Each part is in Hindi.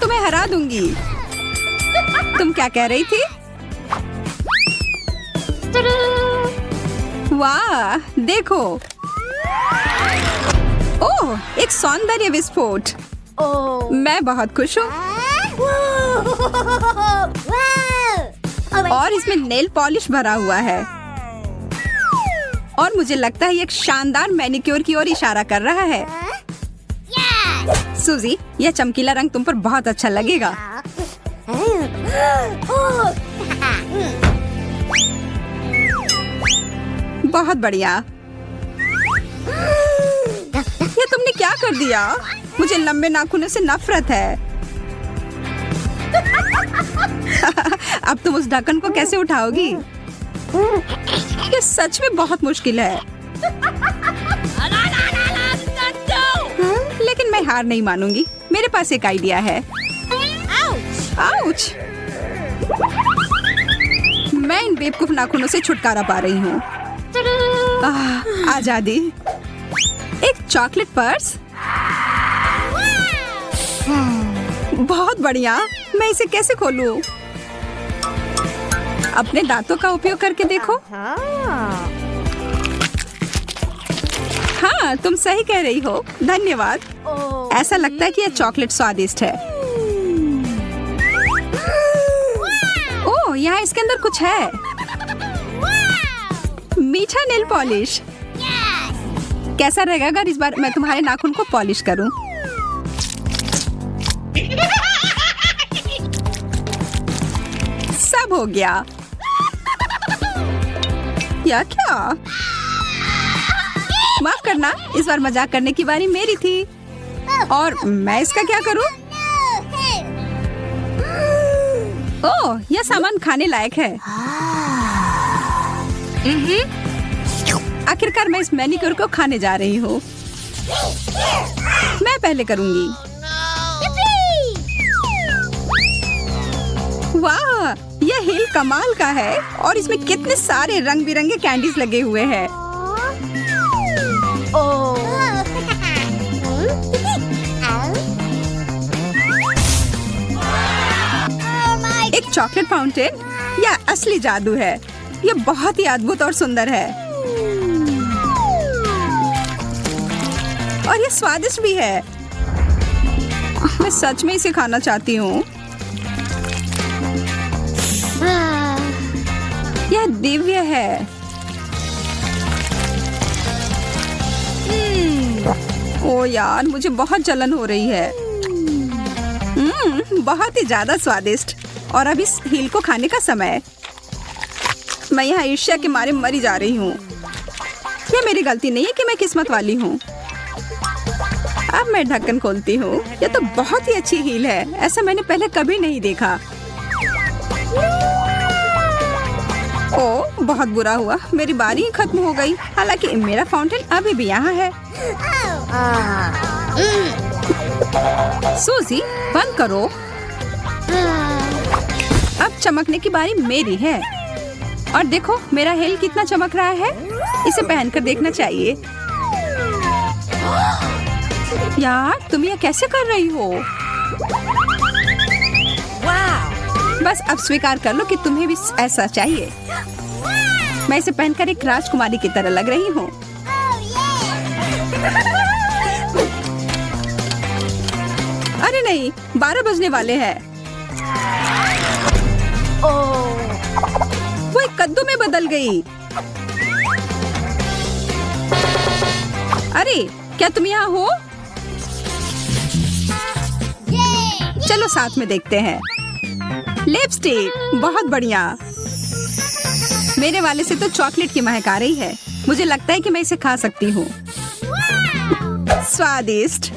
तुम्हें हरा दूंगी। तुम क्या कह रही थी? वाह, देखो। ओह, एक सौंदर्य विस्फोट। मैं बहुत खुश हूँ। और इसमें नेल पॉलिश भरा हुआ है। और मुझे लगता है ये एक शानदार मैनिक्योर की ओर इशारा कर रहा है। सूजी, यह चमकीला रंग तुम पर बहुत अच्छा लगेगा। बहुत बढ़िया। ये तुमने क्या कर दिया? मुझे लंबे नाखूनों से नफरत है। अब तुम उस ढक्कन को कैसे उठाओगी? ये सच में बहुत मुश्किल है। लेकिन मैं हार नहीं मानूंगी। मेरे पास एक आइडिया है। आउच! मैं इन बेवकूफ नाखूनों से छुटकारा पा रही हूँ। आजादी। एक चॉकलेट पर्स। बहुत बढ़िया। मैं इसे कैसे खोलूं? अपने दांतों का उपयोग करके देखो। हाँ, तुम सही कह रही हो। धन्यवाद। ऐसा लगता है कि यह चॉकलेट स्वादिष्ट है। ओह, यहाँ इसके अंदर कुछ है। मीठा नेल पॉलिश। कैसा रहेगा अगर इस बार मैं तुम्हारे नाखून को पॉलिश करूं? सब हो गया। या क्या? माफ करना, इस बार मजाक करने की बारी मेरी थी। और मैं इसका क्या करूं? ओह, यह सामान खाने लायक है। आखिरकार मैं इस मैनिक्योर को खाने जा रही हूँ। मैं पहले करूंगी। वाह, यह हील कमाल का है। और इसमें कितने सारे रंग बिरंगे कैंडीज लगे हुए हैं। एक चॉकलेट फाउंटेन। यह असली जादू है। यह बहुत ही अद्भुत और सुंदर है। और यह स्वादिष्ट भी है। मैं सच में इसे खाना चाहती हूँ। यह दिव्य है। ओ यार, मुझे बहुत जलन हो रही है। बहुत ही ज्यादा स्वादिष्ट। और अब इस हील को खाने का समय। मैं यहाँ ईर्ष्या के मारे मरी जा रही हूँ। यह मेरी गलती नहीं है कि मैं किस्मत वाली हूँ। अब मैं ढक्कन खोलती हूँ। यह तो बहुत ही अच्छी हील है। ऐसा मैंने पहले कभी नहीं देखा। ओह, बहुत बुरा हुआ। मेरी बारी ही खत्म हो गई। हालांकि मेरा फाउंटेन अभी भी यहाँ है। सूजी, बंद करो। अब चमकने की बारी मेरी है। और देखो मेरा हील कितना चमक रहा है। इसे पहनकर देखना चाहिए। यार, तुम यह कैसे कर रही हो? बस अब स्वीकार कर लो कि तुम्हें भी ऐसा चाहिए। मैं इसे पहनकर एक राजकुमारी की तरह लग रही हूँ। अरे नहीं, 12 बजने वाले हैं। वो एक कद्दू में बदल गई। अरे, क्या तुम यहाँ हो? चलो साथ में देखते हैं। लिपस्टिक, बहुत बढ़िया। मेरे वाले से तो चॉकलेट की महक आ रही है। मुझे लगता है कि मैं इसे खा सकती हूँ। स्वादिष्ट।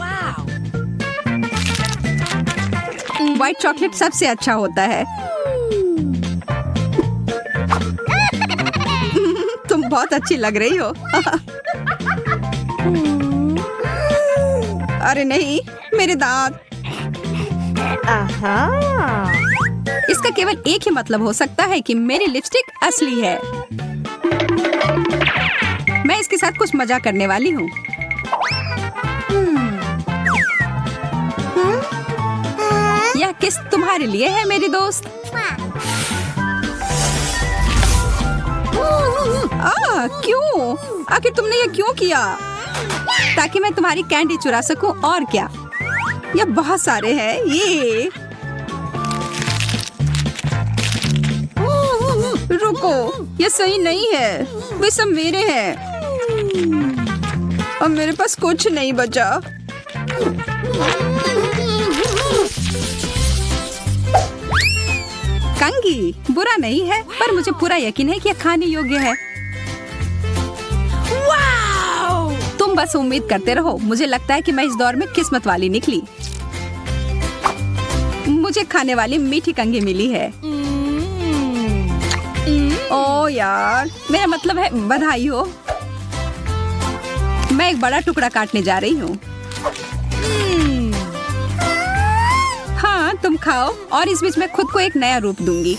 व्हाइट चॉकलेट सबसे अच्छा होता है। तुम बहुत अच्छी लग रही हो। अरे नहीं, मेरे दांत। इसका केवल एक ही मतलब हो सकता है कि मेरी लिपस्टिक असली है। मैं इसके साथ कुछ मजाक करने वाली हूँ। यह किस तुम्हारे लिए है मेरी दोस्त। क्यों? आखिर तुमने ये क्यों किया? ताकि मैं तुम्हारी कैंडी चुरा सकूं, और क्या। ये बहुत सारे हैं ये। रुको, ये सही नहीं है। वे सब मेरे हैं। अब मेरे पास कुछ नहीं बचा। कंगी बुरा नहीं है, पर मुझे पूरा यकीन है कि यह खाने योग्य है। तुम बस उम्मीद करते रहो। मुझे लगता है कि मैं इस दौर में किस्मत वाली निकली। मुझे खाने वाली मीठी कंगी मिली है। ओ यार, मेरा मतलब है बधाई हो। मैं एक बड़ा टुकड़ा काटने जा रही हूँ। हाँ, तुम खाओ और इस बीच मैं खुद को एक नया रूप दूंगी।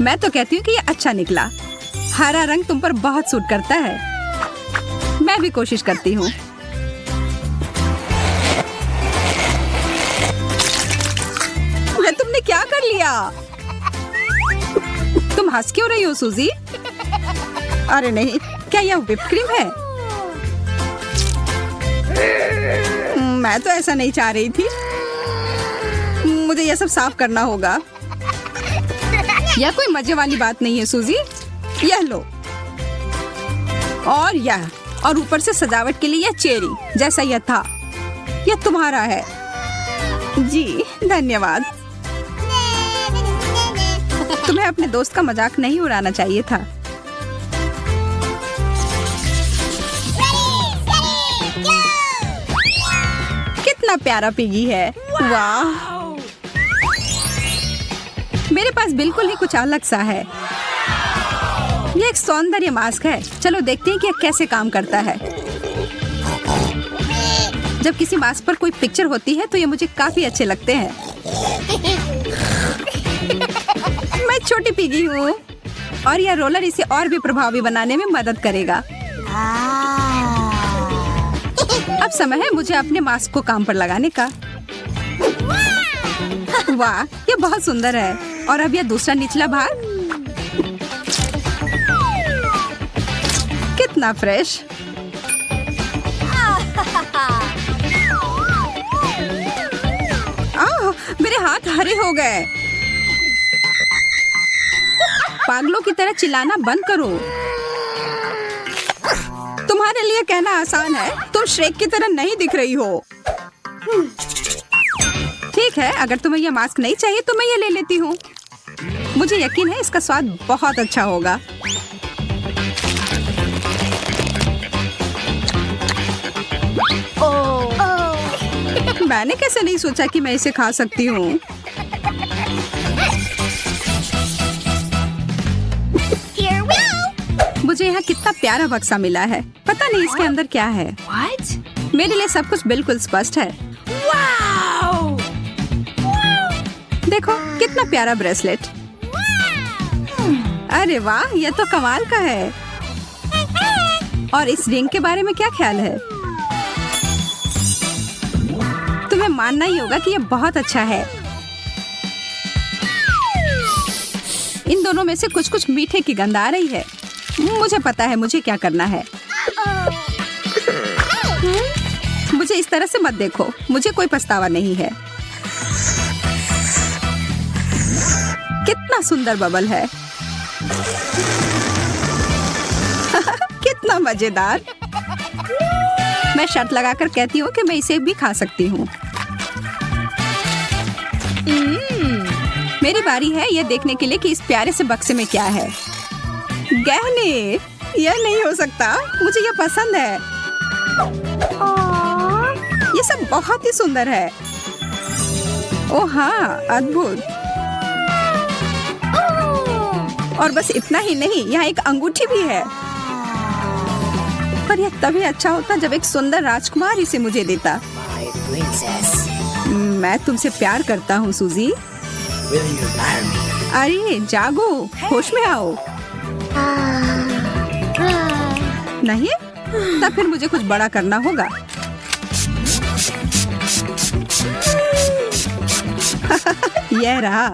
मैं तो कहती हूँ कि ये अच्छा निकला। हरा रंग तुम पर बहुत सूट करता है। मैं भी कोशिश करती हूँ। तुमने क्या कर लिया? तुम हंस क्यों रही हो सूजी? अरे नहीं, क्या यह व्हिप क्रीम है? मैं तो ऐसा नहीं चाह रही थी। मुझे यह सब साफ करना होगा। यह कोई मजे वाली बात नहीं है सूजी। यह लो, और यह, और ऊपर से सजावट के लिए यह चेरी जैसा यह था। यह तुम्हारा है। जी धन्यवाद। तुम्हें अपने दोस्त का मजाक नहीं उड़ाना चाहिए था। कितना प्यारा पिगी है। वाह, मेरे पास बिल्कुल ही कुछ अलग सा है। ये एक सौंदर्य मास्क है। चलो देखते हैं कि यह कैसे काम करता है। जब किसी मास्क पर कोई पिक्चर होती है तो ये मुझे काफी अच्छे लगते हैं। मैं छोटी पिगी हूँ और यह रोलर इसे और भी प्रभावी बनाने में मदद करेगा। अब समय है मुझे अपने मास्क को काम पर लगाने का। वाह, ये बहुत सुंदर है। और अब यह दूसरा निचला भाग कितना फ्रेश। मेरे हाथ हरे हो गए। पागलों की तरह चिल्लाना बंद करो। तुम्हारे लिए कहना आसान है। तुम श्रेक की तरह नहीं दिख रही हो। ठीक है, अगर तुम्हें यह मास्क नहीं चाहिए तो मैं ये ले लेती हूँ। मुझे यकीन है इसका स्वाद बहुत अच्छा होगा। मैंने कैसे नहीं सोचा कि मैं इसे खा सकती हूँ। मुझे यहाँ कितना प्यारा बक्सा मिला है। पता नहीं इसके अंदर क्या है। मेरे लिए सब कुछ बिल्कुल स्पष्ट है। देखो कितना प्यारा ब्रेसलेट। अरे वाह, यह तो कमाल का है। और इस रिंग के बारे में क्या ख्याल है? तुम्हें मानना ही होगा कि यह बहुत अच्छा है। इन दोनों में से कुछ कुछ मीठे की गंध आ रही है। मुझे पता है मुझे क्या करना है। मुझे इस तरह से मत देखो। मुझे कोई पछतावा नहीं है। कितना सुंदर बबल है। कितना मजेदार। मैं शर्त लगाकर कहती हूँ कि मैं इसे भी खा सकती हूँ। मेरी बारी है यह देखने के लिए कि इस प्यारे से बक्से में क्या है। गहने। यह नहीं हो सकता। मुझे यह पसंद है। ये सब बहुत ही सुंदर है। ओह हाँ, अद्भुत। और बस इतना ही नहीं, यहाँ एक अंगूठी भी है। पर यह तभी अच्छा होता जब एक सुंदर राजकुमार इसे मुझे देता। मैं तुमसे प्यार करता हूँ सूजी। अरे जागो, होश में आओ। नहीं? तब फिर मुझे कुछ बड़ा करना होगा। यह रहा।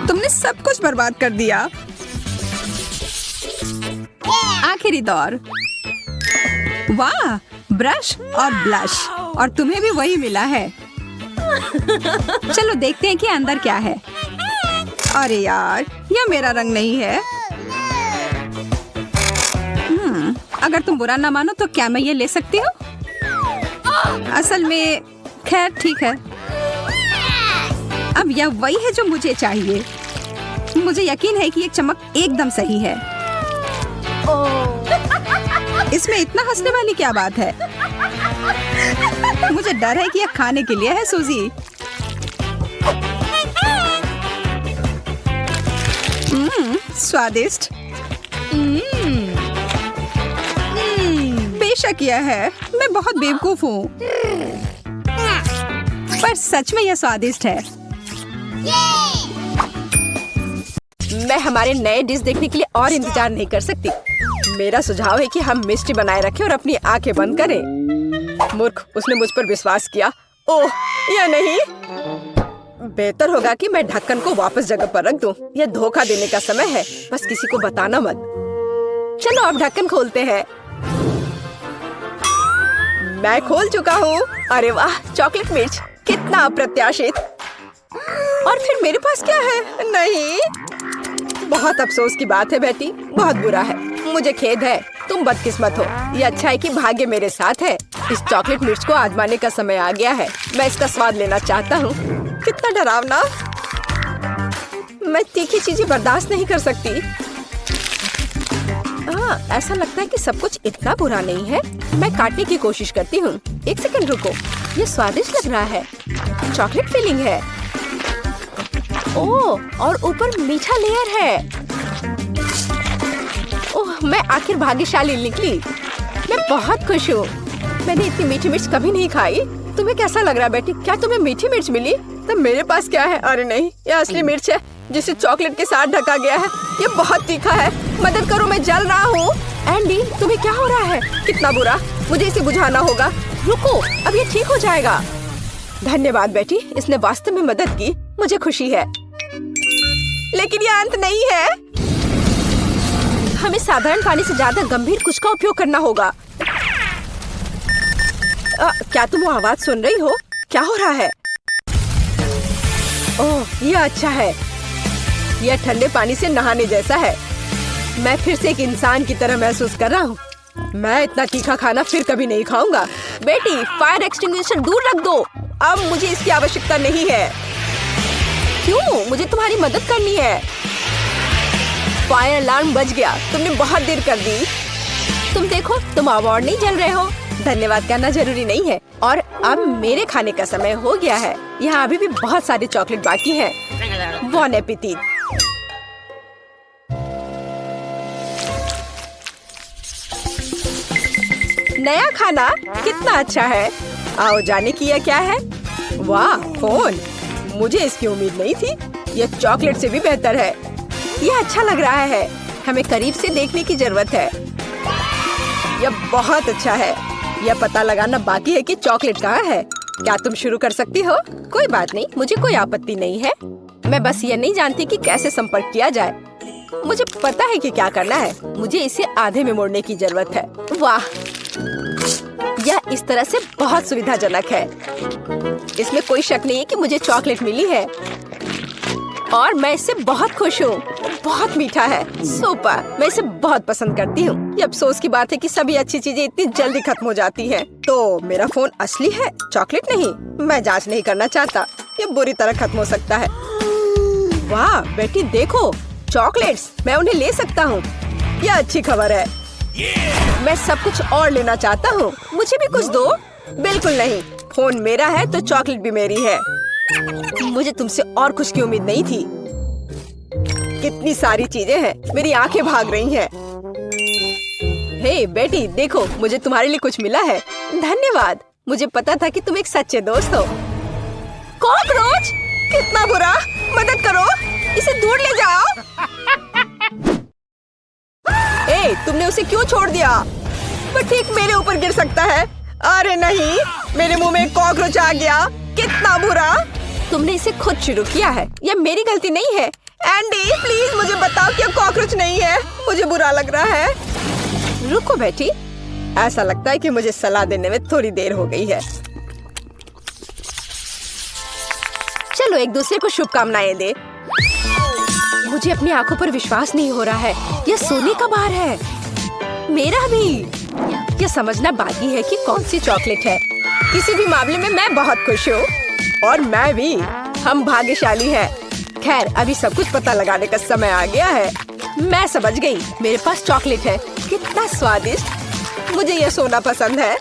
तुमने सब कुछ बर्बाद कर दिया। आखिरी दौर। वाह, ब्रश और ब्लश, और तुम्हें भी वही मिला है। चलो देखते हैं कि अंदर क्या है। अरे यार, यह मेरा रंग नहीं है। अगर तुम बुरा ना मानो तो क्या मैं ये ले सकती हूँ? असल में खैर ठीक है। अब यह वही है जो मुझे चाहिए। मुझे यकीन है कि ये चमक एकदम सही है। इसमें इतना हंसने वाली क्या बात है? मुझे डर है कि यह खाने के लिए है, सूजी। स्वादिष्ट। बेशक यह है। मैं बहुत बेवकूफ हूँ, पर सच में यह स्वादिष्ट है। मैं हमारे नए डिश देखने के लिए और इंतजार नहीं कर सकती। मेरा सुझाव है कि हम मिष्टी बनाए रखें और अपनी आंखें बंद करें। मूर्ख, उसने मुझ पर विश्वास किया। ओह, यह नहीं। बेहतर होगा कि मैं ढक्कन को वापस जगह पर रख दूं। यह धोखा देने का समय है। बस किसी को बताना मत। चलो अब ढक्कन खोलते हैं। मैं खोल चुका हूँ। अरे वाह, चॉकलेट मिर्च, कितना अप्रत्याशित। और फिर मेरे पास क्या है? नहीं, बहुत अफसोस की बात है बेटी, बहुत बुरा है। मुझे खेद है, तुम बदकिस्मत हो। ये अच्छा है कि भाग्य मेरे साथ है। इस चॉकलेट मिर्च को आजमाने का समय आ गया है। मैं इसका स्वाद लेना चाहता हूँ। कितना डरावना। मैं तीखी चीजें बर्दाश्त नहीं कर सकती। ऐसा लगता है कि सब कुछ इतना बुरा नहीं है। मैं काटने की कोशिश करती हूँ। एक सेकंड रुको, ये स्वादिष्ट लग रहा है। चॉकलेट फिलिंग है। ओह, और ऊपर मीठा लेयर है। ओह, मैं आखिर भाग्यशाली निकली। मैं बहुत खुश हूँ। मैंने इतनी मीठी मिर्च कभी नहीं खाई। तुम्हें कैसा लग रहा है बेटी? क्या तुम्हें मीठी मिर्च मिली? तो मेरे पास क्या है? अरे नहीं, ये असली मिर्च है जिसे चॉकलेट के साथ ढका गया है। ये बहुत तीखा है। मदद करो, मैं जल रहा हूँ। एंडी, तुम्हें क्या हो रहा है? कितना बुरा। मुझे इसे बुझाना होगा। रुको, अब ये ठीक हो जाएगा। धन्यवाद बेटी, इसने वास्तव में मदद की। मुझे खुशी है। लेकिन ये अंत नहीं है। हमें साधारण पानी से ज्यादा गंभीर कुछ का उपयोग करना होगा। क्या तुम वो आवाज सुन रही हो? क्या हो रहा है? ओह, यह अच्छा है। यह ठंडे पानी से नहाने जैसा है। मैं फिर से एक इंसान की तरह महसूस कर रहा हूँ। मैं इतना तीखा खाना फिर कभी नहीं खाऊंगा। बेटी, फायर एक्सटिंग्विशर दूर रख दो। अब मुझे इसकी आवश्यकता नहीं है। क्यों? मुझे तुम्हारी मदद करनी है। फायर अलार्म बज गया। तुमने बहुत देर कर दी। तुम देखो, तुम अवार्ड नहीं जल रहे हो। धन्यवाद करना जरूरी नहीं है। और अब मेरे खाने का समय हो गया है। यहाँ अभी भी बहुत सारे चॉकलेट बाकी हैं। बॉन एपेटिट। नया खाना कितना अच्छा है। आओ जाने की यह क्या है? वाह, फोन। मुझे इसकी उम्मीद नहीं थी। यह चॉकलेट से भी बेहतर है। यह अच्छा लग रहा है। हमें करीब से देखने की जरूरत है। यह बहुत अच्छा है। यह पता लगाना बाकी है कि चॉकलेट कहाँ है। क्या तुम शुरू कर सकती हो? कोई बात नहीं, मुझे कोई आपत्ति नहीं है। मैं बस ये नहीं जानती कि कैसे संपर्क किया जाए। मुझे पता है कि क्या करना है। मुझे इसे आधे में मोड़ने की जरूरत है। वाह, यह इस तरह से बहुत सुविधाजनक है। इसमें कोई शक नहीं है कि मुझे चॉकलेट मिली है और मैं इससे बहुत खुश हूँ। बहुत मीठा है। सुपर, मैं इसे बहुत पसंद करती हूँ। ये अफसोस की बात है कि सभी अच्छी चीजें इतनी जल्दी खत्म हो जाती हैं। तो मेरा फोन असली है, चॉकलेट नहीं। मैं जांच नहीं करना चाहता। ये बुरी तरह खत्म हो सकता है। वाह बेटी, देखो चॉकलेट्स। मैं उन्हें ले सकता हूँ। यह अच्छी खबर है। मैं सब कुछ और लेना चाहता हूँ। मुझे भी कुछ दो। बिल्कुल नहीं, फोन मेरा है तो चॉकलेट भी मेरी है। मुझे तुमसे और कुछ की उम्मीद नहीं थी। कितनी सारी चीजें हैं। मेरी आंखें भाग रही हैं। हे बेटी, देखो मुझे तुम्हारे लिए कुछ मिला है। धन्यवाद। मुझे पता था कि तुम एक सच्चे दोस्त हो। कॉकरोच, कितना बुरा। मदद करो, इसे दूर ले जाओ। तुमने उसे क्यों छोड़ दिया? वो ठीक मेरे ऊपर गिर सकता है। अरे नहीं, मेरे मुंह में एक कॉकरोच आ गया। कितना बुरा। तुमने इसे खुद शुरू किया है, यह मेरी गलती नहीं है। एंडी प्लीज मुझे बताओ कि कॉकरोच नहीं है, मुझे बुरा लग रहा है। रुको बेटी, ऐसा लगता है कि मुझे सलाह देने में थोड़ी देर हो गई है। चलो एक दूसरे को शुभकामनाएं दे। मुझे अपनी आंखों पर विश्वास नहीं हो रहा है, यह सोने का बार है। मेरा भी। यह समझना बाकी है कि कौन सी चॉकलेट है। किसी भी मामले में मैं बहुत खुश हूँ। और मैं भी। हम भाग्यशाली हैं। खैर अभी सब कुछ पता लगाने का समय आ गया है। मैं समझ गई, मेरे पास चॉकलेट है। कितना स्वादिष्ट। मुझे यह सोना पसंद है।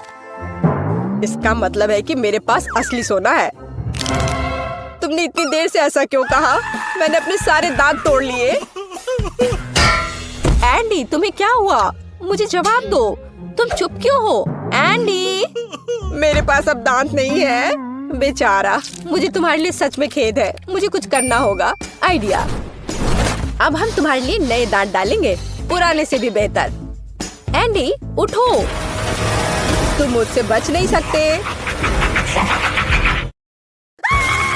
इसका मतलब है कि मेरे पास असली सोना है। तुमने इतनी देर से ऐसा क्यों कहा? मैंने अपने सारे दांत तोड़ लिए। एंडी तुम्हें क्या हुआ? मुझे जवाब दो, तुम चुप क्यों हो? एंडी मेरे पास अब दांत नहीं है। बेचारा, मुझे तुम्हारे लिए सच में खेद है। मुझे कुछ करना होगा। आइडिया, अब हम तुम्हारे लिए नए दांत डालेंगे, पुराने से भी बेहतर। एंडी उठो, तुम मुझसे बच नहीं सकते।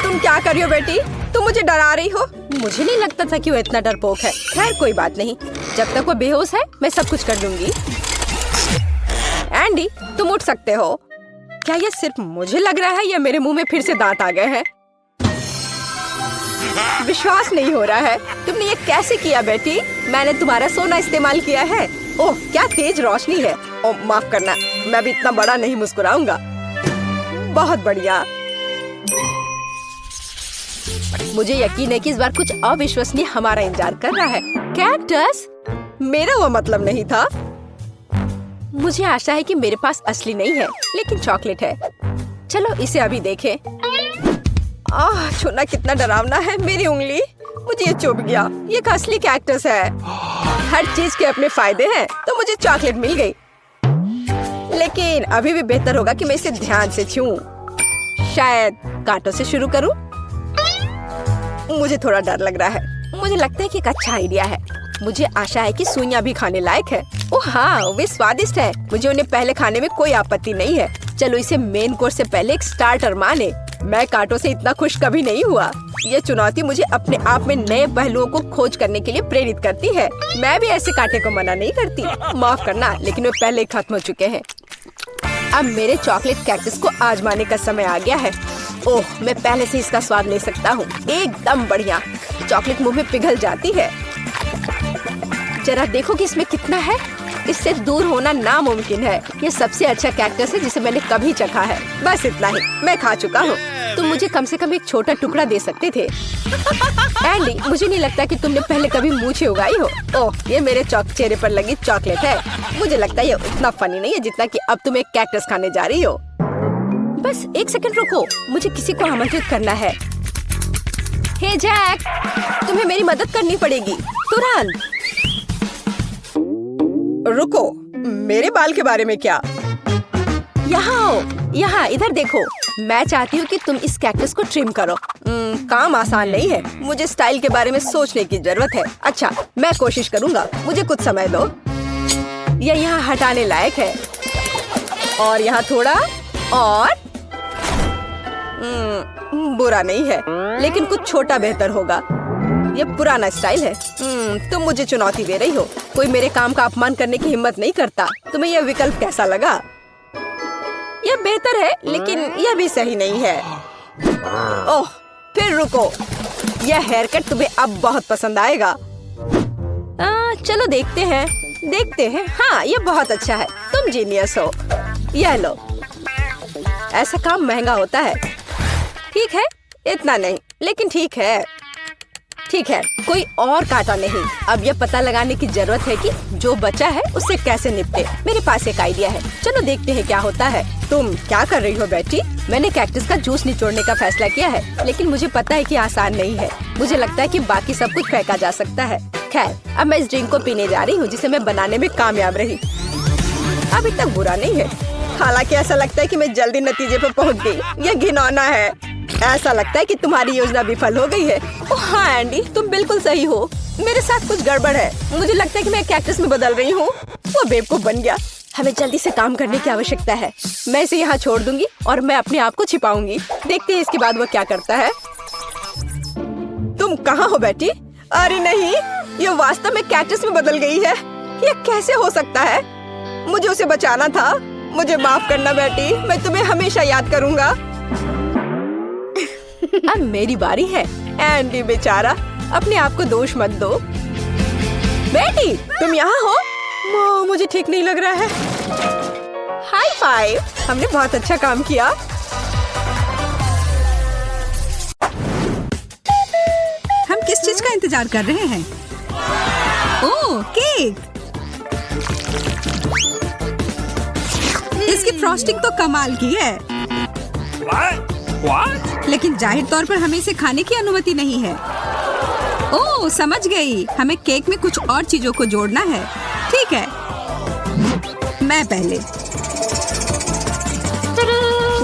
तुम क्या कर रही हो बेटी? तुम मुझे डरा रही हो। मुझे नहीं लगता था कि वो इतना डरपोक है। खैर कोई बात नहीं, जब तक वो बेहोश है मैं सब कुछ कर लूंगी। एंडी तुम उठ सकते हो। क्या ये सिर्फ मुझे लग रहा है या मेरे मुंह में फिर से दांत आ गए हैं? विश्वास नहीं हो रहा है। तुमने ये कैसे किया बेटी? मैंने तुम्हारा सोना इस्तेमाल किया है। ओह क्या तेज रोशनी है। ओह माफ करना, मैं भी इतना बड़ा नहीं मुस्कुराऊंगा। बहुत बढ़िया। मुझे यकीन है कि इस बार कुछ अविश्वसनीय हमारा इंतजार कर रहा है। कैक्टस? मेरा वो मतलब नहीं था। मुझे आशा है कि मेरे पास असली नहीं है, लेकिन चॉकलेट है। चलो इसे अभी देखें। छूना कितना डरावना है। मेरी उंगली, मुझे ये चुभ गया। ये एक असली कैक्टस है। हर चीज के अपने फायदे हैं, तो मुझे चॉकलेट मिल गई। लेकिन अभी भी बेहतर होगा कि मैं इसे ध्यान से छूऊं। शायद कांटों से शुरू करूं। मुझे थोड़ा डर लग रहा है। मुझे लगता है कि एक अच्छा आइडिया है। मुझे आशा है कि सुइयां भी खाने लायक है। ओह हाँ, वे स्वादिष्ट है। मुझे उन्हें पहले खाने में कोई आपत्ति नहीं है। चलो इसे मेन कोर्स से पहले एक स्टार्टर माने। मैं कांटों से इतना खुश कभी नहीं हुआ। ये चुनौती मुझे अपने आप में नए पहलुओं को खोज करने के लिए प्रेरित करती है। मैं भी ऐसे कांटे को मना नहीं करती। माफ करना, लेकिन वे पहले ही खत्म हो चुके हैं। अब मेरे चॉकलेट कैक्टस को आजमाने का समय आ गया है। ओह, मैं पहले से इसका स्वाद ले सकता हूँ। एकदम बढ़िया। चॉकलेट मुंह में पिघल जाती है। जरा देखो कि इसमें कितना है। इससे दूर होना नामुमकिन है। ये सबसे अच्छा कैक्टस है जिसे मैंने कभी चखा है। बस इतना ही, मैं खा चुका हूँ। तुम मुझे कम से कम एक छोटा टुकड़ा दे सकते थे। एंडी, मुझे नहीं लगता कि तुमने पहले कभी मूछें उगाई हो। ओह, ये मेरे चेहरे पर लगी चॉकलेट है। मुझे लगता है ये उतना फनी नहीं है जितना कि अब तुम एक कैक्टस खाने जा रही हो। बस एक सेकंड रुको, मुझे किसी को आमंत्रित करना है। हे जैक, तुम्हें मेरी मदद करनी पड़ेगी तुरंत। रुको, मेरे बाल के बारे में क्या? यहाँ आओ, यहाँ इधर देखो। मैं चाहती हूँ कि तुम इस कैक्टस को ट्रिम करो। काम आसान नहीं है। मुझे स्टाइल के बारे में सोचने की जरूरत है। अच्छा, मैं कोशिश करूँगा। मुझे कुछ समय दो। यह यहाँ हटाने लायक है। और यहाँ थोड़ा और। बुरा नहीं है, लेकिन कुछ छोटा बेहतर होगा। ये पुराना स्टाइल है। तुम मुझे चुनौती दे रही हो। कोई मेरे काम का अपमान करने की हिम्मत नहीं करता। तुम्हें यह विकल्प कैसा लगा? यह बेहतर है, लेकिन यह भी सही नहीं है। ओह, फिर रुको। यह हेयर कट तुम्हें अब बहुत पसंद आएगा। चलो देखते हैं। हाँ, यह बहुत अच्छा है। तुम जीनियस हो। यह लो। ऐसा काम महंगा होता है। ठीक है, इतना नहीं, लेकिन ठीक है, कोई और कांटा नहीं। अब यह पता लगाने की जरूरत है कि जो बचा है उससे कैसे निपटे। मेरे पास एक आइडिया है। चलो देखते हैं क्या होता है। तुम क्या कर रही हो बेटी? मैंने कैक्टस का जूस निचोड़ने का फैसला किया है, लेकिन मुझे पता है कि आसान नहीं है। मुझे लगता है कि बाकी सब कुछ फेंका जा सकता है। खैर, अब मैं इस ड्रिंक को पीने जा रही हूँ जिसे मैं बनाने में कामयाब रही। अभी तक बुरा नहीं है। हालांकि ऐसा लगता है कि मैं जल्दी नतीजे पर पहुँच गई। यह घिनौना है। ऐसा लगता है कि तुम्हारी योजना विफल हो गई है। ओह हाँ एंडी, तुम बिल्कुल सही हो। मेरे साथ कुछ गड़बड़ है। मुझे लगता है कि मैं कैक्टस में बदल रही हूँ। वो बेवकूफ बन गया। हमें जल्दी से काम करने की आवश्यकता है। मैं इसे यहाँ छोड़ दूंगी और मैं अपने आप को छिपाऊंगी। देखते हैं इसके बाद वो क्या करता है। तुम कहाँ हो बेटी? अरे नहीं, ये वास्तव में कैक्टस में बदल गई है। ये कैसे हो सकता है? मुझे उसे बचाना था। मुझे माफ करना बेटी, मैं तुम्हें हमेशा याद करूंगा। अब मेरी बारी है। एंडी बेचारा, अपने आप को दोष मत दो। बेटी, तुम यहाँ हो? मुझे ठीक नहीं लग रहा है। हाई फाइव, हमने बहुत अच्छा काम किया। हम किस चीज का इंतजार कर रहे हैं? ओह, केक। इसकी फ्रॉस्टिंग तो कमाल की है। What? लेकिन जाहिर तौर पर हमें इसे खाने की अनुमति नहीं है। ओह, समझ गई। हमें केक में कुछ और चीजों को जोड़ना है। ठीक है, मैं पहले।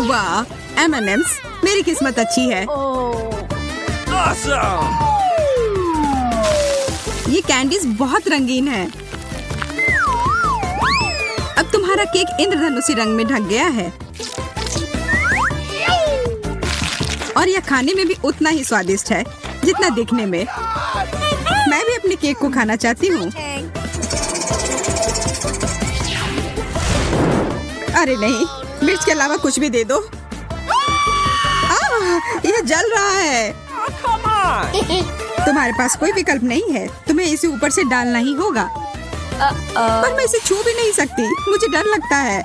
वाह, M&M's, मेरी किस्मत अच्छी है। Awesome! ये कैंडीज बहुत रंगीन है। अब तुम्हारा केक इंद्रधनुषी रंग में ढक गया है और यह खाने में भी उतना ही स्वादिष्ट है जितना दिखने में। मैं भी अपने केक को खाना चाहती हूँ। अरे नहीं, मिर्च के अलावा कुछ भी दे दो। यह जल रहा है। Oh, come on! तुम्हारे पास कोई विकल्प नहीं है, तुम्हें इसे ऊपर से डालना ही होगा। पर मैं इसे छू भी नहीं सकती, मुझे डर लगता है।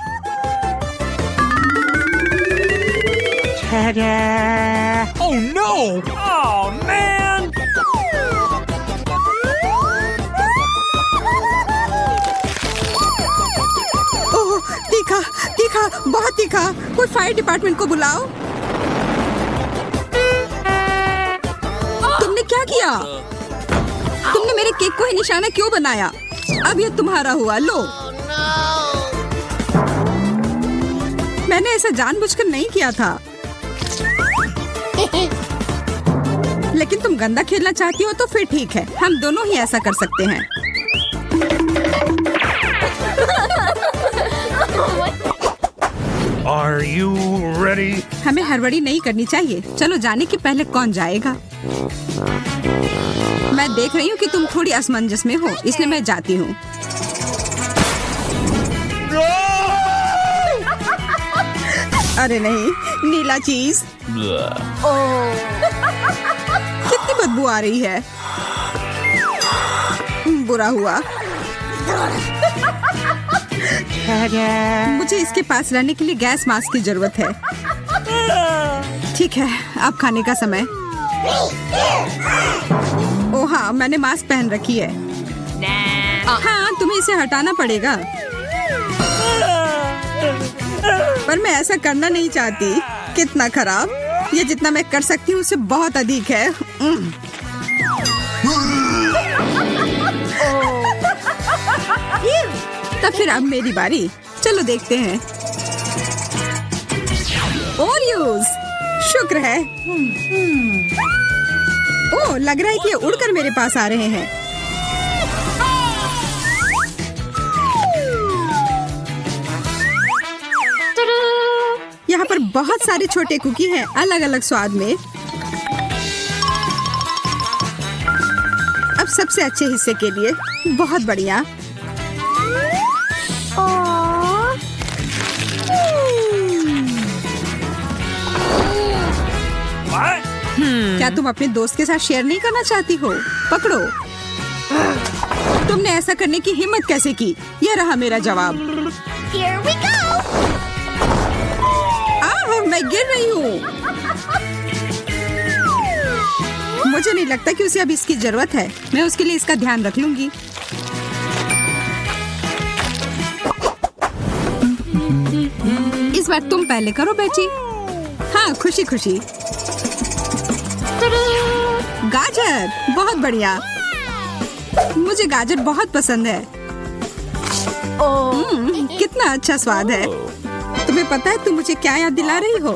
Oh no! Oh man! ओह, तीखा, तीखा, बहुत तीखा। कोई फायर डिपार्टमेंट को बुलाओ। तुमने क्या किया? तुमने मेरे केक को ही निशाना क्यों बनाया? अब ये तुम्हारा हुआ, लो। मैंने ऐसा जानबूझकर नहीं किया था। लेकिन तुम गंदा खेलना चाहती हो तो फिर ठीक है, हम दोनों ही ऐसा कर सकते हैं। Are you ready? हमें हड़बड़ी नहीं करनी चाहिए। चलो जाने के पहले कौन जाएगा? मैं देख रही हूँ कि तुम थोड़ी असमंजस में हो, इसलिए मैं जाती हूँ। अरे नहीं, नीला चीज। कितनी बदबू आ रही है। बुरा हुआ। मुझे इसके पास रहने के लिए गैस मास्क की जरूरत है। ठीक है, अब खाने का समय। ओह हाँ, मैंने मास्क पहन रखी है। हाँ, तुम्हें इसे हटाना पड़ेगा। पर मैं ऐसा करना नहीं चाहती। कितना खराब। ये जितना मैं कर सकती हूँ उससे बहुत अधिक है। तब फिर अब मेरी बारी। चलो देखते हैं। ओरियोस, शुक्र है। ओह, लग रहा है कि ये उड़कर मेरे पास आ रहे हैं। यहाँ पर बहुत सारे छोटे कुकी हैं, अलग अलग स्वाद में। अब सबसे अच्छे हिस्से के लिए बहुत बढ़िया। What? क्या तुम अपने दोस्त के साथ शेयर नहीं करना चाहती हो? पकड़ो। तुमने ऐसा करने की हिम्मत कैसे की? यह रहा मेरा जवाब। Here we go! मैं गिर रही हूँ। मुझे नहीं लगता कि उसे अब इसकी जरूरत है। मैं उसके लिए इसका ध्यान रख लूंगी। इस बार तुम पहले करो बेटी। हाँ, खुशी खुशी। गाजर, बहुत बढ़िया। मुझे गाजर बहुत पसंद है। कितना अच्छा स्वाद है। तुम्हें पता है तुम मुझे क्या याद दिला रही हो?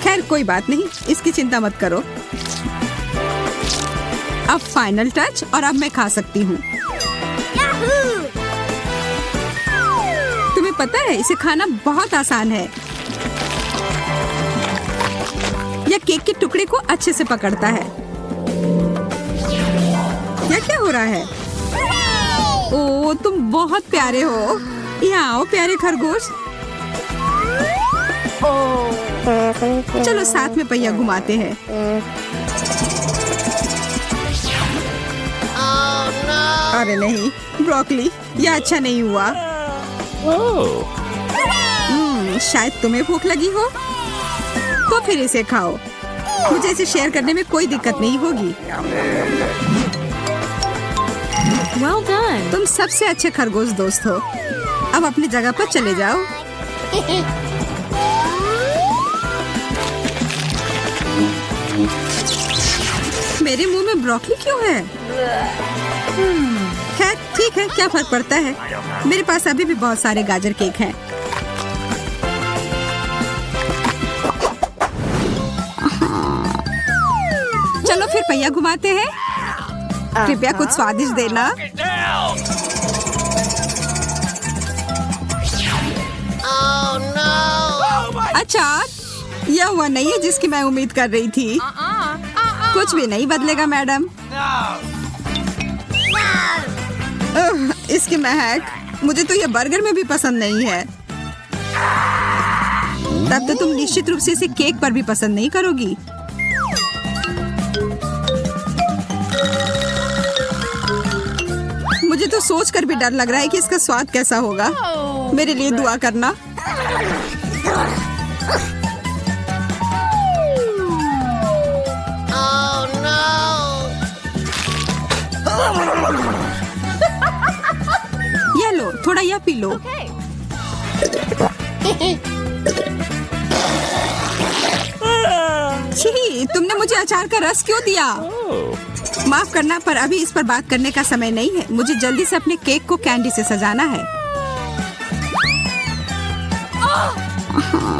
खैर कोई बात नहीं, इसकी चिंता मत करो। अब फाइनल टच, और अब मैं खा सकती हूँ। तुम्हें पता है इसे खाना बहुत आसान है। यह केक के टुकड़े को अच्छे से पकड़ता है। यह क्या हो रहा है? ओ, तुम बहुत प्यारे हो। यहाँ आओ प्यारे खरगोश। चलो साथ में पहिया घुमाते हैं। अरे नहीं ब्रोकली, यह अच्छा नहीं हुआ। शायद तुम्हें भूख लगी हो, तो फिर इसे खाओ। मुझे इसे शेयर करने में कोई दिक्कत नहीं होगी। Well done. तुम सबसे अच्छे खरगोश दोस्त हो। अब अपनी जगह पर चले जाओ। मेरे मुंह में ब्रोकली क्यों है? खैर ठीक है, क्या फर्क पड़ता है। मेरे पास अभी भी बहुत सारे गाजर केक हैं। चलो फिर पहिया घुमाते हैं। कृपया कुछ स्वादिष्ट देना। अच्छा, यह हुआ नहीं है जिसकी मैं उम्मीद कर रही थी। कुछ भी नहीं बदलेगा मैडम। इसकी महक, मुझे तो यह बर्गर में भी पसंद नहीं है। तब तो तुम निश्चित रूप से इसे केक पर भी पसंद नहीं करोगी। मुझे तो सोचकर भी डर लग रहा है कि इसका स्वाद कैसा होगा। मेरे लिए दुआ करना। ये लो, थोड़ा यह पी लो। छी, तुमने मुझे अचार का रस क्यों दिया? माफ करना, पर अभी इस पर बात करने का समय नहीं है। मुझे जल्दी से अपने केक को कैंडी से सजाना है।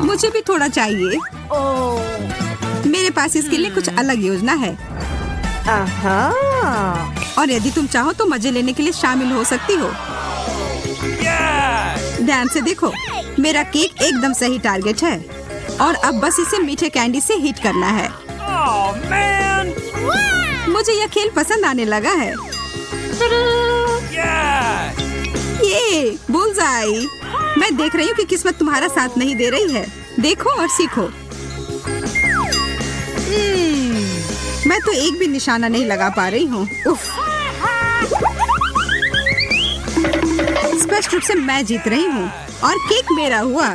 मुझे भी थोड़ा चाहिए। मेरे पास इसके लिए कुछ अलग योजना है। और यदि तुम चाहो तो मजे लेने के लिए शामिल हो सकती हो। ध्यान से देखो, मेरा केक एकदम सही टारगेट है और अब बस इसे मीठे कैंडी से हिट करना है। Oh, man! मुझे यह खेल पसंद आने लगा है। Yeah! ये बुलजाई। मैं देख रही हूँ कि किस्मत तुम्हारा साथ नहीं दे रही है। देखो और सीखो। मैं तो एक भी निशाना नहीं लगा पा रही हूँ। उफ। स्पष्ट रूप से मैं जीत रही हूँ और केक मेरा हुआ।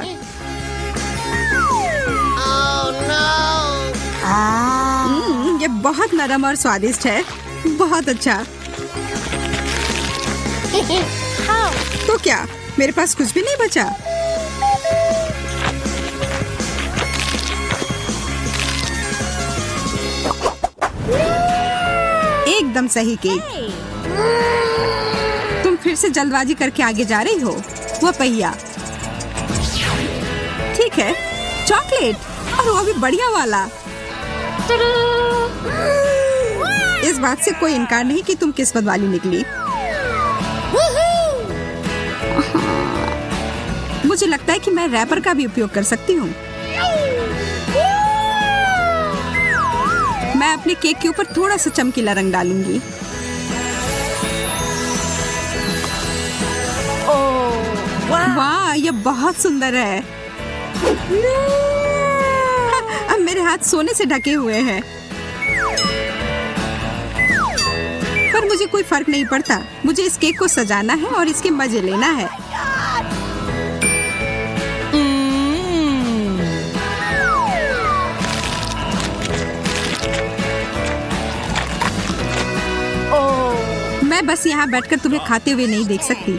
ये बहुत नरम और स्वादिष्ट है। बहुत अच्छा। तो क्या मेरे पास कुछ भी नहीं बचा? एकदम सही केक। तुम फिर से जल्दबाजी करके आगे जा रही हो। वह पहिया। ठीक है, चॉकलेट, और वो भी बढ़िया वाला। इस बात से कोई इनकार नहीं कि तुम किस्मत वाली निकली। मुझे लगता है कि मैं रैपर का भी उपयोग कर सकती हूँ। मैं अपने केक के ऊपर थोड़ा सा चमकीला रंग डालूंगी। वाह, यह बहुत सुंदर है। अब मेरे हाथ सोने से ढके हुए हैं, पर मुझे कोई फर्क नहीं पड़ता। मुझे इस केक को सजाना है और इसके मजे लेना है। मैं बस यहाँ बैठकर तुम्हें खाते हुए नहीं देख सकती।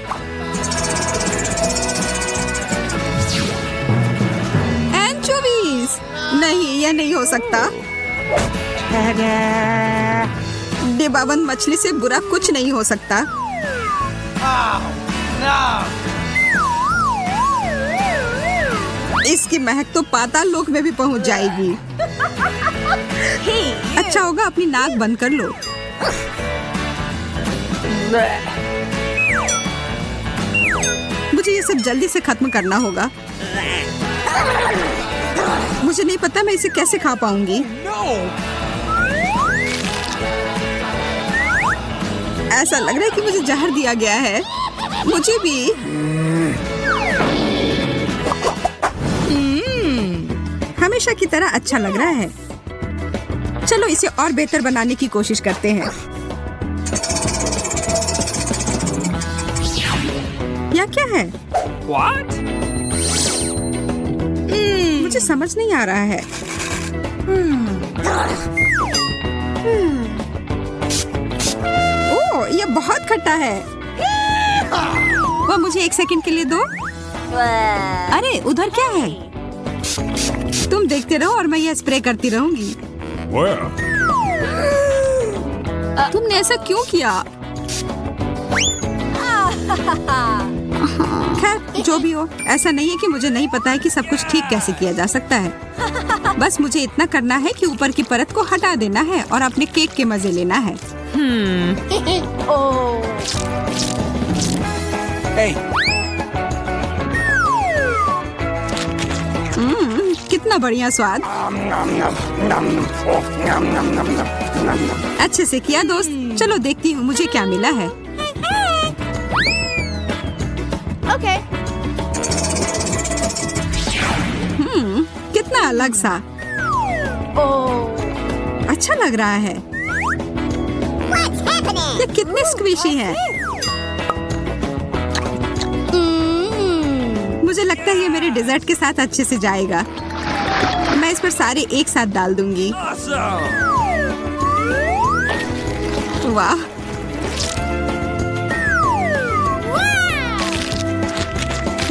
एंचोवीज! नहीं, यह नहीं हो सकता। डिब्बाबंद मछली से बुरा कुछ नहीं हो सकता। इसकी महक तो पाताल लोक में भी पहुंच जाएगी। अच्छा होगा अपनी नाक बंद कर लो। मुझे ये सब जल्दी से खत्म करना होगा। मुझे नहीं पता मैं इसे कैसे खा पाऊंगी। ऐसा लग रहा है कि मुझे जहर दिया गया है। मुझे भी। हमेशा की तरह अच्छा लग रहा है। चलो इसे और बेहतर बनाने की कोशिश करते हैं। या क्या है? What? मुझे समझ नहीं आ रहा है। ओह, ये बहुत खट्टा है। वो मुझे 1 सेकंड के लिए दो। अरे उधर क्या है? तुम देखते रहो और मैं यह स्प्रे करती रहूंगी। तुमने ऐसा क्यों किया? खैर जो भी हो, ऐसा नहीं है कि मुझे नहीं पता है कि सब कुछ ठीक कैसे किया जा सकता है। बस मुझे इतना करना है कि ऊपर की परत को हटा देना है और अपने केक के मजे लेना है। Hey. कितना बढ़िया स्वाद। अच्छे से किया दोस्त। चलो देखती हूँ मुझे क्या मिला है। Okay. कितना अलग सा। अच्छा लग रहा है। ये कितने स्क्विशी हैं। मुझे लगता है ये मेरे डेजर्ट के साथ अच्छे से जाएगा। मैं इस पर सारे एक साथ डाल दूंगी। Awesome. वाह,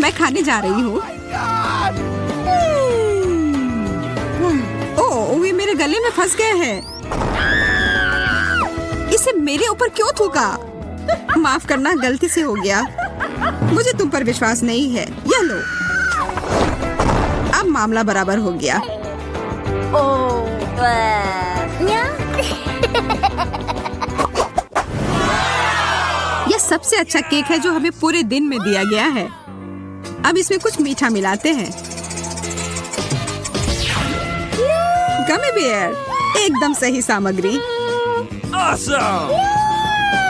मैं खाने जा रही हूँ। ओह, ये मेरे गले में फंस गए हैं। इसे मेरे ऊपर क्यों थूका? माफ करना, गलती से हो गया। मुझे तुम पर विश्वास नहीं है। यह लो। अब मामला बराबर हो गया। यह सबसे अच्छा केक है जो हमें पूरे दिन में दिया गया है। अब इसमें कुछ मीठा मिलाते हैं। गमी बेयर, एकदम सही सामग्री। Awesome.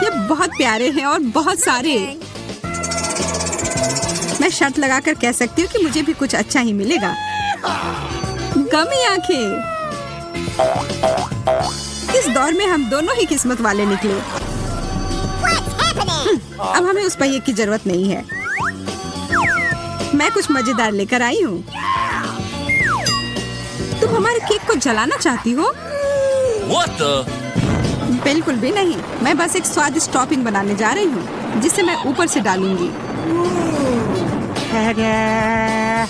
ये बहुत प्यारे हैं और बहुत सारे। मैं शर्त लगाकर कह सकती हूँ कि मुझे भी कुछ अच्छा ही मिलेगा। गमी आंखें। इस दौर में हम दोनों ही किस्मत वाले निकले। अब हमें उस पहिए की जरूरत नहीं है। मैं कुछ मजेदार लेकर आई हूँ। तुम हमारे केक को जलाना चाहती हो? What the? बिल्कुल भी नहीं। मैं बस एक स्वादिष्ट टॉपिंग बनाने जा रही हूँ जिसे मैं ऊपर से डालूंगी। Yes.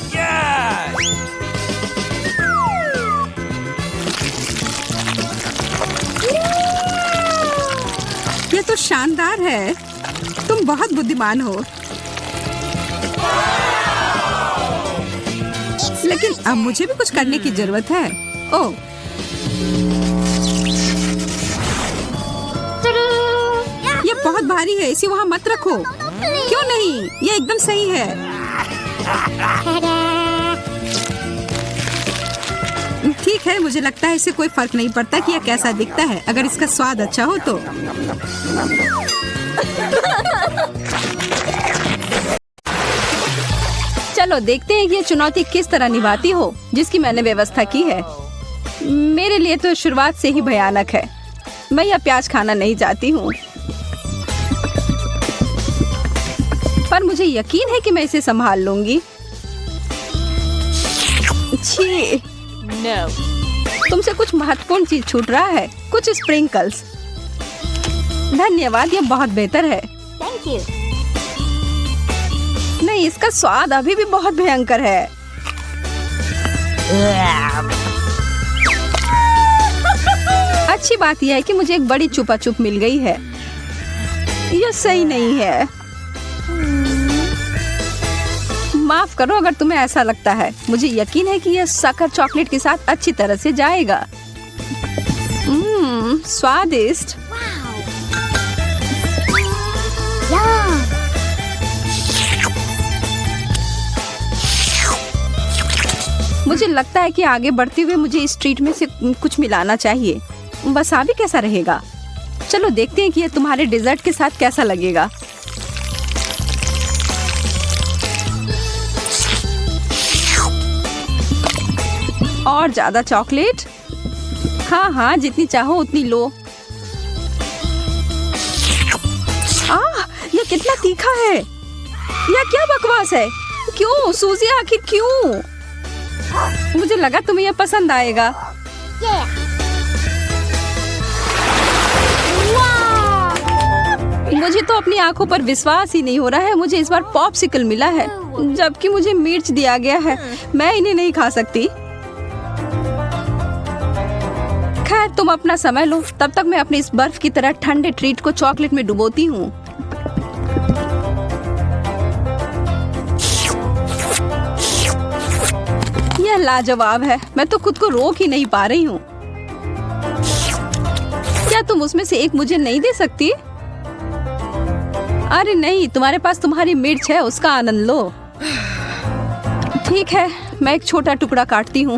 ये तो शानदार है। तुम बहुत बुद्धिमान हो। लेकिन अब मुझे भी कुछ करने की जरूरत है। ओह, ये बहुत भारी है। इसे वहाँ मत रखो। क्यों नहीं? ये एकदम सही है। ठीक है, मुझे लगता है इससे कोई फर्क नहीं पड़ता कि यह कैसा दिखता है, अगर इसका स्वाद अच्छा हो तो। चलो देखते हैं कि ये चुनौती किस तरह निभाती हो जिसकी मैंने व्यवस्था की है। मेरे लिए तो शुरुआत से ही भयानक है। मैं यह प्याज खाना नहीं चाहती हूँ, पर मुझे यकीन है कि मैं इसे संभाल लूंगी। छी, No. तुमसे कुछ महत्वपूर्ण चीज छूट रहा है। कुछ स्प्रिंकल्स। धन्यवाद, यह बहुत बेहतर है। Thank you. नहीं, इसका स्वाद अभी भी बहुत भयंकर है। अच्छी बात यह है कि मुझे एक बड़ी चुपा चुप मिल गई है। यह सही नहीं है। माफ करो अगर तुम्हें ऐसा लगता है। मुझे यकीन है कि यह शक्कर चॉकलेट के साथ अच्छी तरह से जाएगा। स्वादिष्ट। मुझे लगता है कि आगे बढ़ते हुए मुझे इस ट्रीट में से कुछ मिलाना चाहिए। वसाबी कैसा रहेगा? चलो देखते हैं कि ये तुम्हारे डेजर्ट के साथ कैसा लगेगा। और ज्यादा चॉकलेट? हाँ हाँ, जितनी चाहो उतनी लो। ये कितना तीखा है! यह क्या बकवास है? क्यों सूजी, आखिर क्यों? मुझे लगा तुम्हें यह पसंद आएगा। मुझे तो अपनी आंखों पर विश्वास ही नहीं हो रहा है। मुझे इस बार पॉप्सिकल मिला है, जबकि मुझे मिर्च दिया गया है। मैं इन्हें नहीं खा सकती। खैर, तुम अपना समय लो, तब तक मैं अपनी इस बर्फ की तरह ठंडे ट्रीट को चॉकलेट में डुबोती हूँ। यह लाजवाब है। मैं तो खुद को रोक ही नहीं पा रही हूँ। क्या तुम उसमें से एक मुझे नहीं दे सकती? अरे नहीं, तुम्हारे पास तुम्हारी मिर्च है, उसका आनंद लो। ठीक है, मैं एक छोटा टुकड़ा काटती हूँ।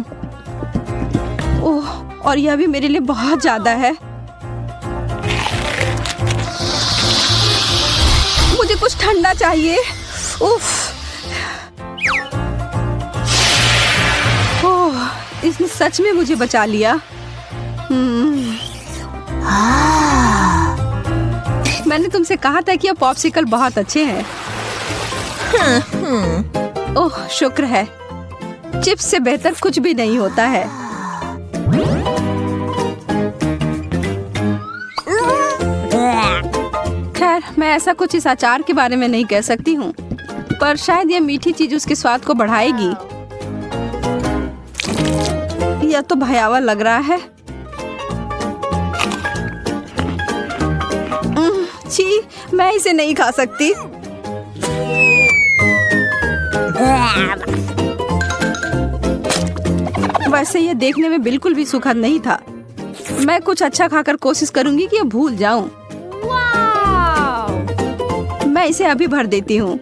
ओह, और यह भी मेरे लिए बहुत ज्यादा है। मुझे कुछ ठंडा चाहिए। उफ। ओह, इसने सच में मुझे बचा लिया। मैंने तुमसे कहा था कि ये पॉप्सिकल बहुत अच्छे हैं। ओह, शुक्र है। चिप्स से बेहतर कुछ भी नहीं होता है। खैर, मैं ऐसा कुछ इस अचार के बारे में नहीं कह सकती हूँ, पर शायद यह मीठी चीज उसके स्वाद को बढ़ाएगी। यह तो भयावह लग रहा है। छी, मैं इसे नहीं खा सकती। वैसे यह देखने में बिल्कुल भी सुखद नहीं था। मैं कुछ अच्छा खाकर कोशिश करूंगी कि यह भूल जाऊं। मैं इसे अभी भर देती हूँ।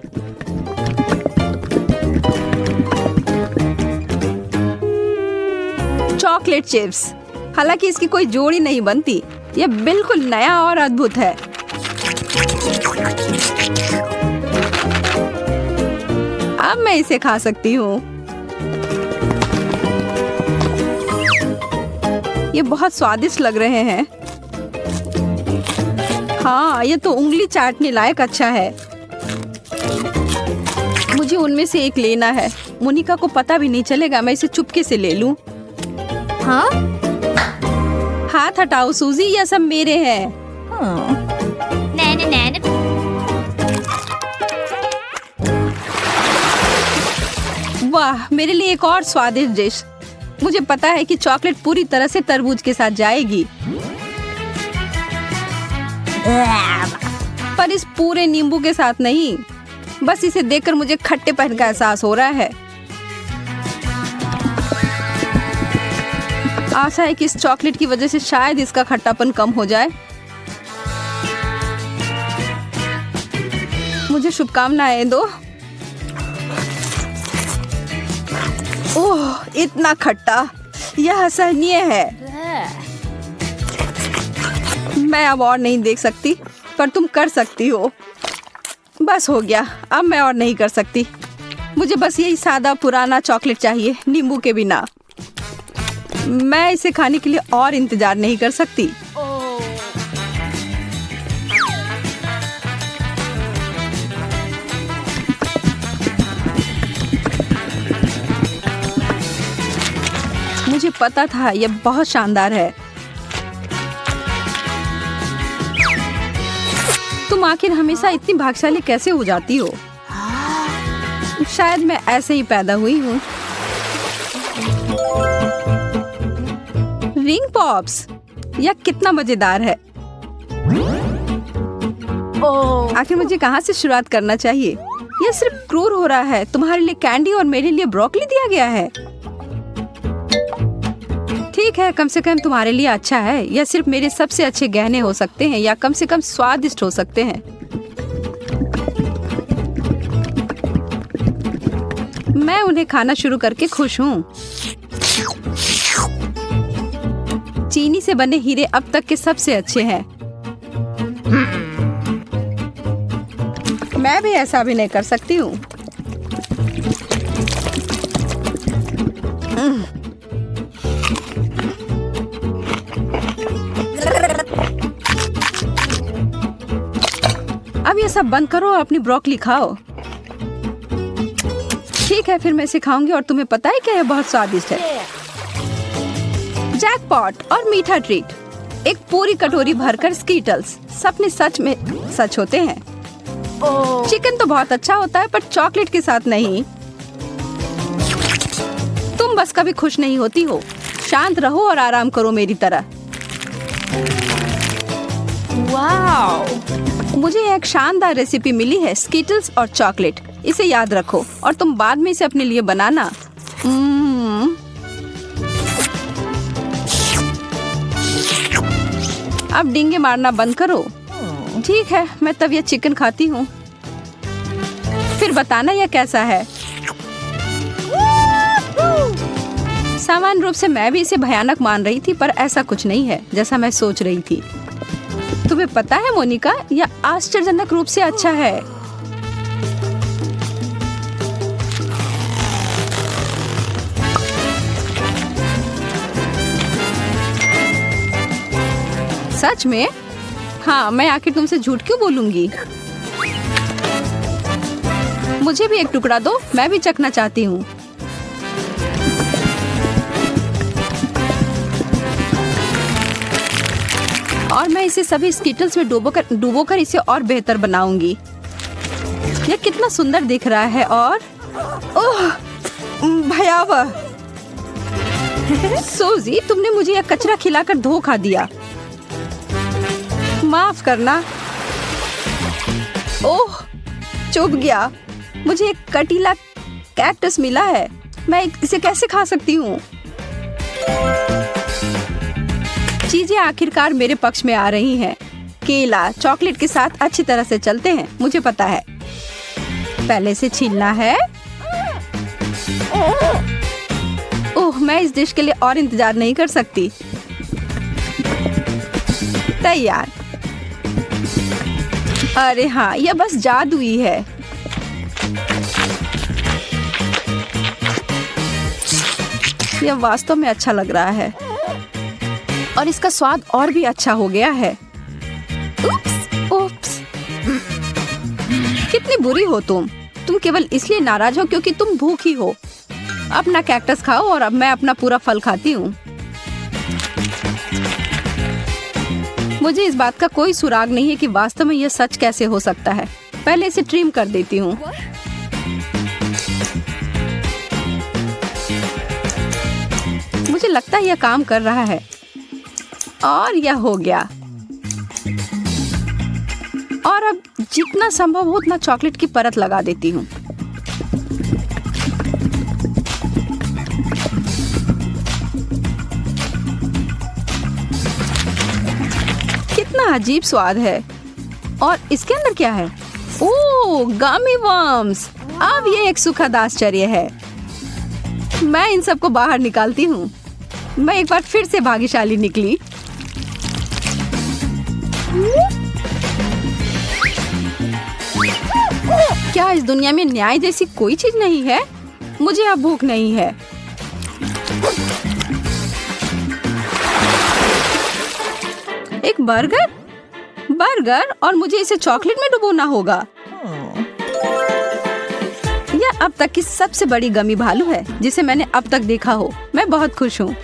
Chocolate chips. हालांकि इसकी कोई जोड़ी नहीं बनती। यह बिल्कुल नया और अद्भुत है। अब मैं इसे खा सकती हूँ। ये बहुत स्वादिष्ट लग रहे हैं। हाँ, ये तो उंगली चाटने लायक अच्छा है। मुझे उनमें से एक लेना है। मोनिका को पता भी नहीं चलेगा। मैं इसे चुपके से ले लूं। हाँ? हाथ हटाओ सूजी, ये सब मेरे हैं। वाह, मेरे लिए एक और स्वादिष्ट डिश। मुझे पता है कि चॉकलेट पूरी तरह से तरबूज के साथ जाएगी, पर इस पूरे नींबू के साथ नहीं। बस इसे देखकर मुझे खट्टेपन का एहसास हो रहा है। आशा है कि इस चॉकलेट की वजह से शायद इसका खट्टापन कम हो जाए। मुझे शुभकामनाएं दो। ओह, इतना खट्टा, यह असहनीय है। मैं अब और नहीं देख सकती, पर तुम कर सकती हो। बस हो गया, अब मैं और नहीं कर सकती। मुझे बस यही सादा पुराना चॉकलेट चाहिए, नींबू के बिना। मैं इसे खाने के लिए और इंतजार नहीं कर सकती। मुझे पता था यह बहुत शानदार है। तुम आखिर हमेशा इतनी भाग्यशाली कैसे हो जाती हो? शायद मैं ऐसे ही पैदा हुई हूँ। रिंग पॉप्स, यह कितना मजेदार है। आखिर मुझे कहाँ से शुरुआत करना चाहिए? यह सिर्फ क्रूर हो रहा है। तुम्हारे लिए कैंडी और मेरे लिए ब्रोकली दिया गया है। ठीक है, कम से कम तुम्हारे लिए अच्छा है। यह सिर्फ मेरे सबसे अच्छे गहने हो सकते हैं, या कम से कम स्वादिष्ट हो सकते हैं। मैं उन्हें खाना शुरू करके खुश हूँ। चीनी से बने हीरे अब तक के सबसे अच्छे हैं। मैं भी ऐसा अभिनय कर सकती हूँ। अब ये सब बंद करो और अपनी ब्रोकली खाओ। ठीक है, फिर मैं सिखाऊंगी और तुम्हें पता है क्या, यह बहुत स्वादिष्ट है। जैकपॉट और मीठा ट्रीट। एक पूरी कटोरी भरकर स्कीटल्स। सपने सच में सच होते हैं। चिकन तो बहुत अच्छा होता है पर चॉकलेट के साथ नहीं। तुम बस कभी खुश नहीं होती हो। शांत रहो और आराम करो मेरी तरह। वाओ! मुझे एक शानदार रेसिपी मिली है, स्कीटल्स और चॉकलेट। इसे याद रखो और तुम बाद में इसे अपने लिए बनाना। अब डींगे मारना बंद करो। ठीक है, मैं तब यह चिकन खाती हूँ। फिर बताना यह कैसा है। सामान्य रूप से मैं भी इसे भयानक मान रही थी, पर ऐसा कुछ नहीं है जैसा मैं सोच रही थी। तुम्हें पता है मोनिका, यह आश्चर्यजनक रूप से अच्छा है। सच में? हाँ, मैं आखिर तुमसे झूठ क्यों बोलूंगी। मुझे भी एक टुकड़ा दो, मैं भी चखना चाहती हूँ। और मैं इसे सभी स्कीटल्स में डुबोकर इसे और बेहतर बनाऊंगी। यह कितना सुंदर दिख रहा है और ओह, भयावह। सूजी, तुमने मुझे यह कचरा खिलाकर धोखा दिया। माफ करना। ओह, चुभ गया। मुझे एक कटीला कैक्टस मिला है। मैं इसे कैसे खा सकती हूँ? चीजें आखिरकार मेरे पक्ष में आ रही हैं। केला चॉकलेट के साथ अच्छी तरह से चलते हैं, मुझे पता है। पहले से छीलना है। ओह, मैं इस डिश के लिए और इंतजार नहीं कर सकती। तैयार। अरे हाँ, यह बस जादुई है। यह वास्तव में अच्छा लग रहा है और इसका स्वाद और भी अच्छा हो गया है। उप्स, उप्स। कितनी बुरी हो तुम। तुम केवल इसलिए नाराज हो क्योंकि तुम भूखी हो। अपना कैक्टस खाओ और अब मैं अपना पूरा फल खाती हूँ। मुझे इस बात का कोई सुराग नहीं है कि वास्तव में यह सच कैसे हो सकता है। पहले इसे ट्रिम कर देती हूँ। मुझे लगता है यह काम कर रहा है और यह हो गया। और अब जितना संभव हो उतना चॉकलेट की परत लगा देती हूँ। कितना अजीब स्वाद है। और इसके अंदर क्या है? ओह, गमी वर्म्स। अब ये एक सुखद आश्चर्य है। मैं इन सबको बाहर निकालती हूँ। मैं एक बार फिर से भाग्यशाली निकली। क्या इस दुनिया में न्याय जैसी कोई चीज नहीं है? मुझे अब भूख नहीं है। एक बर्गर? बर्गर और मुझे इसे चॉकलेट में डुबोना होगा। यह अब तक की सबसे बड़ी गमी भालू है जिसे मैंने अब तक देखा हो। मैं बहुत खुश हूँ।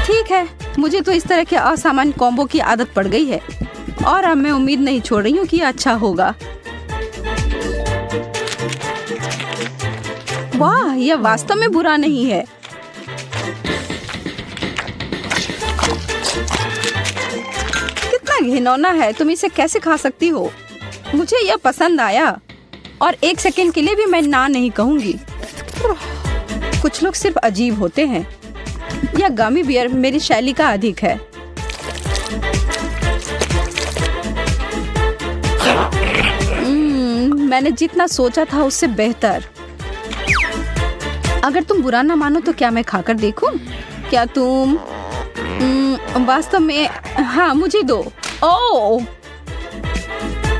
ठीक है, मुझे तो इस तरह के असामान्य कॉम्बो की आदत पड़ गई है और अब मैं उम्मीद नहीं छोड़ रही हूँ कि यह अच्छा होगा। वाह, यह वास्तव में बुरा नहीं है। कितना घिनौना है। तुम इसे कैसे खा सकती हो? मुझे यह पसंद आया और एक सेकंड के लिए भी मैं ना नहीं कहूंगी। कुछ लोग सिर्फ अजीब होते हैं। यह गमी बियर मेरी शैली का अधिक है। मैंने जितना सोचा था उससे बेहतर। अगर तुम बुरा ना मानो तो क्या मैं खाकर देखूं? क्या तुम वास्तव में? हाँ, मुझे दो। ओह,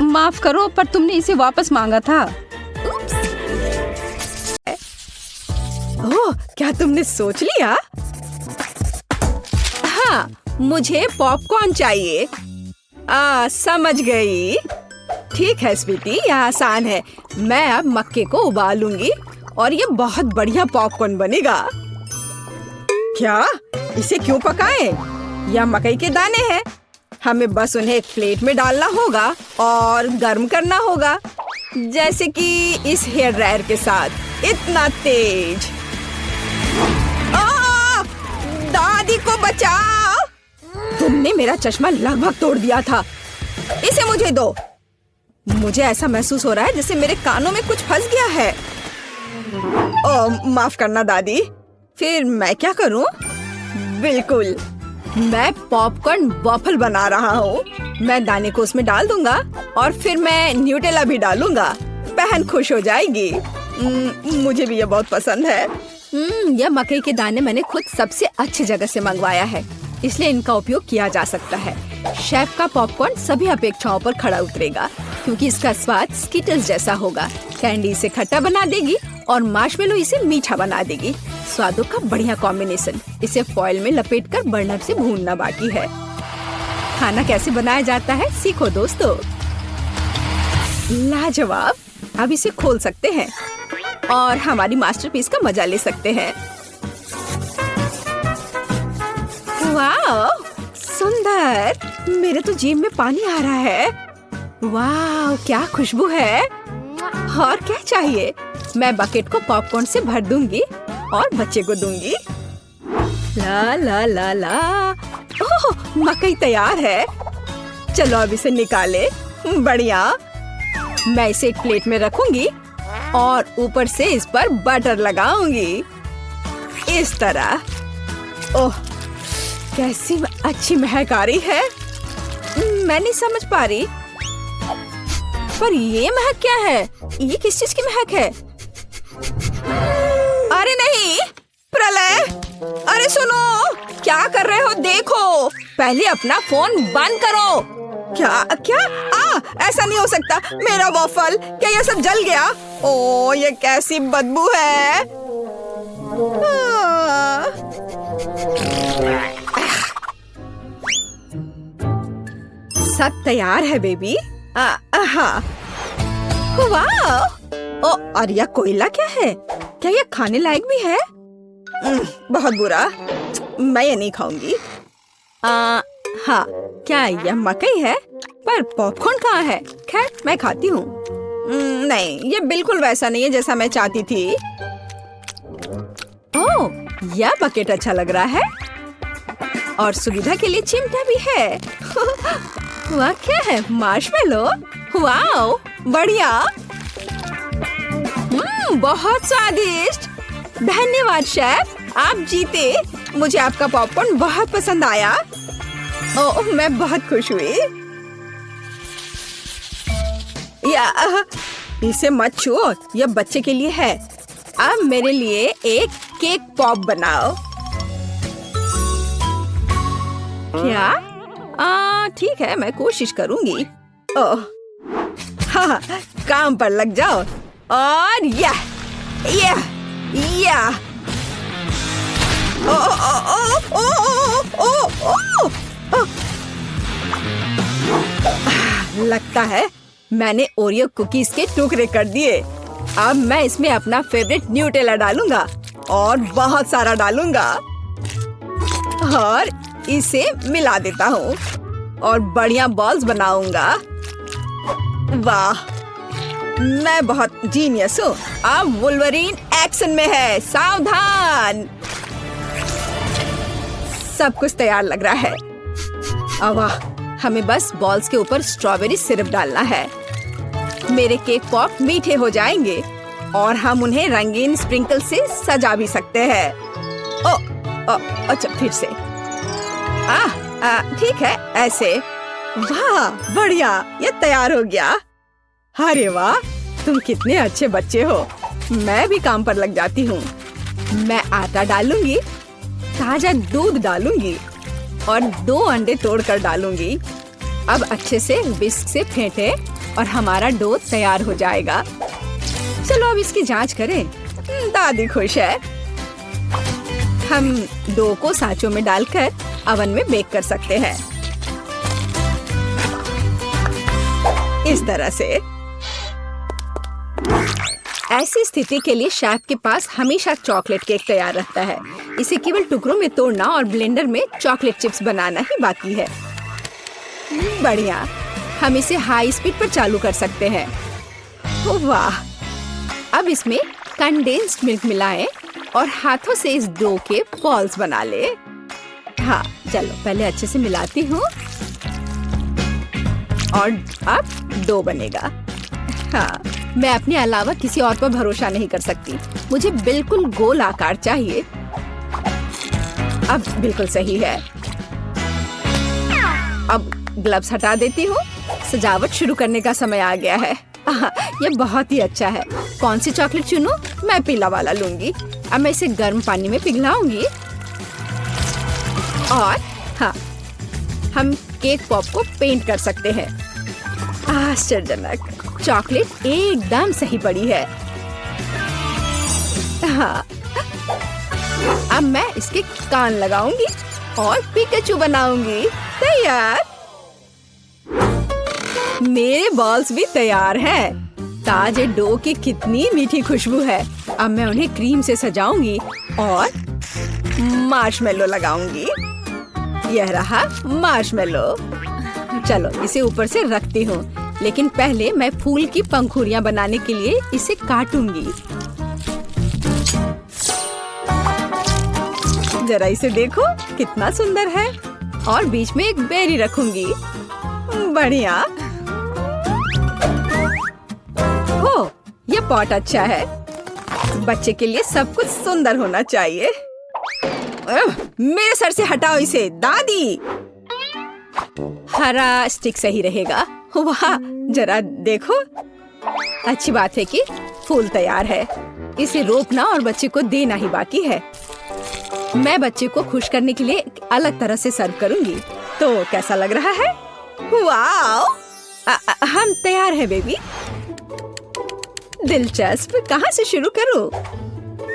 माफ करो, पर तुमने इसे वापस मांगा था। ओह, क्या तुमने सोच लिया? हाँ, मुझे पॉपकॉर्न चाहिए। समझ गई। ठीक है स्वीटी, यह आसान है। मैं अब मक्के को उबालूंगी और ये बहुत बढ़िया पॉपकॉर्न बनेगा। क्या? इसे क्यों पकाएं? यह मकई के दाने हैं। हमें बस उन्हें एक प्लेट में डालना होगा और गर्म करना होगा, जैसे कि इस हेयर ड्रायर के साथ। इतना तेज। दादी को बचाओ! तुमने मेरा चश्मा लगभग तोड़ दिया था। इसे मुझे दो। मुझे ऐसा महसूस हो रहा है जैसे मेरे कानों में कुछ फंस गया है। माफ करना दादी। फिर मैं क्या करूं? बिल्कुल, मैं पॉपकॉर्न वॉफल बना रहा हूँ। मैं दाने को उसमें डाल दूंगा और फिर मैं न्यूटेला भी डालूंगा। बहन खुश हो जाएगी। मुझे भी ये बहुत पसंद है। यह मकई के दाने मैंने खुद सबसे अच्छी जगह से मंगवाया है, इसलिए इनका उपयोग किया जा सकता है। शेफ का पॉपकॉर्न सभी अपेक्षाओं पर खड़ा उतरेगा, क्योंकि इसका स्वाद स्किटल्स जैसा होगा। कैंडी इसे खट्टा बना देगी और मार्शमेलो इसे मीठा बना देगी। स्वादों का बढ़िया कॉम्बिनेशन। इसे फॉइल में लपेटकर बर्नर से भूनना बाकी है। खाना कैसे बनाया जाता है सीखो दोस्तों। लाजवाब। अब इसे खोल सकते हैं और हमारी मास्टरपीस का मजा ले सकते हैं। वाह, सुंदर। मेरे तो जीभ में पानी आ रहा है। वाह, क्या खुशबू है। और क्या चाहिए? मैं बकेट को पॉपकॉर्न से भर दूंगी और बच्चे को दूंगी। ला ला ला ला। ओह, मकई तैयार है। चलो अब इसे निकाले। बढ़िया। मैं इसे एक प्लेट में रखूंगी और ऊपर से इस पर बटर लगाऊंगी, इस तरह। ओह, कैसी अच्छी महक आ रही है। मैं नहीं समझ पा रही, पर ये महक क्या है? ये किस चीज की महक है? अरे नहीं, प्रलय! अरे सुनो, क्या कर रहे हो? देखो, पहले अपना फोन बंद करो। क्या क्या? ऐसा नहीं हो सकता। मेरा वॉफल, क्या ये सब जल गया? ओ, ये कैसी बदबू है। सब तैयार है बेबी। हाँ। वाह! ओ, और यह कोयला क्या है? क्या यह खाने लायक भी है? बहुत बुरा। मैं ये नहीं खाऊंगी। हाँ, क्या यह मकई है? पर पॉपकॉर्न कहाँ है? खैर, मैं खाती हूँ। नहीं, ये बिल्कुल वैसा नहीं है जैसा मैं चाहती थी। ओह, यह बकेट अच्छा लग रहा है और सुविधा के लिए चिमटा भी है। वह क्या है? मार्शमेलो? वाओ, बढ़िया। बहुत स्वादिष्ट। धन्यवाद शेफ, आप जीते। मुझे आपका पॉपकॉर्न बहुत पसंद आया। ओह, मैं बहुत खुश हुई। इसे मत छुओ, यह बच्चे के लिए है। अब मेरे लिए एक केक पॉप बनाओ। क्या? ठीक है, मैं कोशिश करूंगी। ओह, हाँ, काम पर लग जाओ। और या ओ ओ ओ ओ ओ ओ ओ। लगता है मैंने ओरियो कुकीज के टुकड़े कर दिए। अब मैं इसमें अपना फेवरेट न्यूटेला डालूंगा और बहुत सारा डालूंगा और इसे मिला देता हूँ और बढ़िया बॉल्स बनाऊंगा। वाह, मैं बहुत जीनियस हूँ। अब वुल्वरीन एक्शन में है, सावधान। सब कुछ तैयार लग रहा है। वाह, हमें बस बॉल्स के ऊपर स्ट्रॉबेरी सिरप डालना है। मेरे केक पॉप मीठे हो जाएंगे और हम उन्हें रंगीन स्प्रिंकल से सजा भी सकते हैं। अच्छा, फिर से। ठीक है, ऐसे। वाह, बढ़िया, ये तैयार हो गया। अरे वाह, तुम कितने अच्छे बच्चे हो। मैं भी काम पर लग जाती हूँ। मैं आटा डालूंगी, ताजा दूध डालूंगी और 2 अंडे तोड़कर डालूंगी। अब अच्छे से विस्क से फेंटे और हमारा डो तैयार हो जाएगा। चलो अब इसकी जांच करें। दादी खुश है। हम डो को सांचों में डालकर अवन में बेक कर सकते हैं। इस तरह से। ऐसी स्थिति के लिए शेफ के पास हमेशा चॉकलेट केक तैयार रहता है। इसे केवल टुकड़ों में तोड़ना और ब्लेंडर में चॉकलेट चिप्स बनाना ही बाकी है। बढ़िया। हम इसे हाई स्पीड पर चालू कर सकते हैं। ओह वाह। अब इसमें कंडेंस्ड मिल्क मिलाएं और हाथों से इस डो के बॉल्स बना ले। हाँ, चलो पहले अच्छे से मिलाती हूँ और अब डो बनेगा। हाँ, मैं अपने अलावा किसी और पर भरोसा नहीं कर सकती। मुझे बिल्कुल गोल आकार चाहिए। अब बिल्कुल सही है। अब ग्लव्स हटा देती हूँ। सजावट शुरू करने का समय आ गया है। ये बहुत ही अच्छा है। कौन सी चॉकलेट चुनूं? मैं पीला वाला लूंगी। अब मैं इसे गर्म पानी में पिघलाऊंगी और हाँ, हम केक पॉप को पेंट कर सकते हैं। आश्चर्यजनक। चॉकलेट एकदम सही पड़ी है। हाँ, अब मैं इसके कान लगाऊंगी और पिकाचू बनाऊंगी। तैयार। मेरे बॉल्स भी तैयार हैं। ताजे डो की कितनी मीठी खुशबू है। अब मैं उन्हें क्रीम से सजाऊंगी और मार्शमेलो लगाऊंगी। यह रहा मार्शमेलो। चलो इसे ऊपर से रखती हूँ, लेकिन पहले मैं फूल की पंखुड़ियाँ बनाने के लिए इसे काटूंगी। जरा इसे देखो, कितना सुंदर है। और बीच में एक बेरी रखूंगी। बढ़िया। ओह, ये पॉट अच्छा है। बच्चे के लिए सब कुछ सुंदर होना चाहिए। मेरे सर से हटाओ इसे, दादी। हरा स्टिक सही रहेगा। वाह, जरा देखो। अच्छी बात है कि फूल तैयार है। इसे रोपना और बच्चे को देना ही बाकी है। मैं बच्चे को खुश करने के लिए अलग तरह से सर्व करूंगी। तो कैसा लग रहा है? वाह, हम तैयार हैं बेबी। दिलचस्प। कहाँ से शुरू करूं?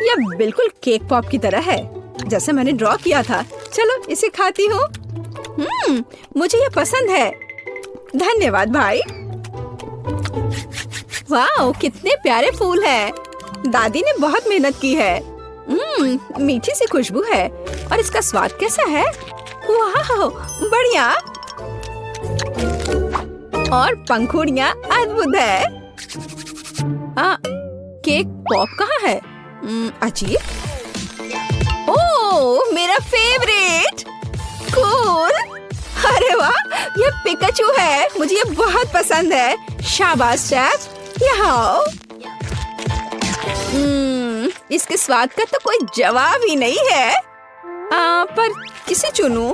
यह बिल्कुल केक पॉप की तरह है, जैसे मैंने ड्रॉ किया था। चलो इसे खाती हूँ। मुझे यह पसंद है। धन्यवाद भाई। वाह, कितने प्यारे फूल हैं। दादी ने बहुत मेहनत की है। मीठी सी खुशबू है। और इसका स्वाद कैसा है? वाह, बढ़िया। और पंखुड़ियाँ अद्भुत है। केक पॉप कहाँ है? अजीब। ओह, मेरा फेवरेट। कूल। अरे वाह, ये पिकाचू है। मुझे ये बहुत पसंद है। शाबाश शेफ। यहाँ आओ। इसके स्वाद का तो कोई जवाब ही नहीं है। पर किसे चुनूं?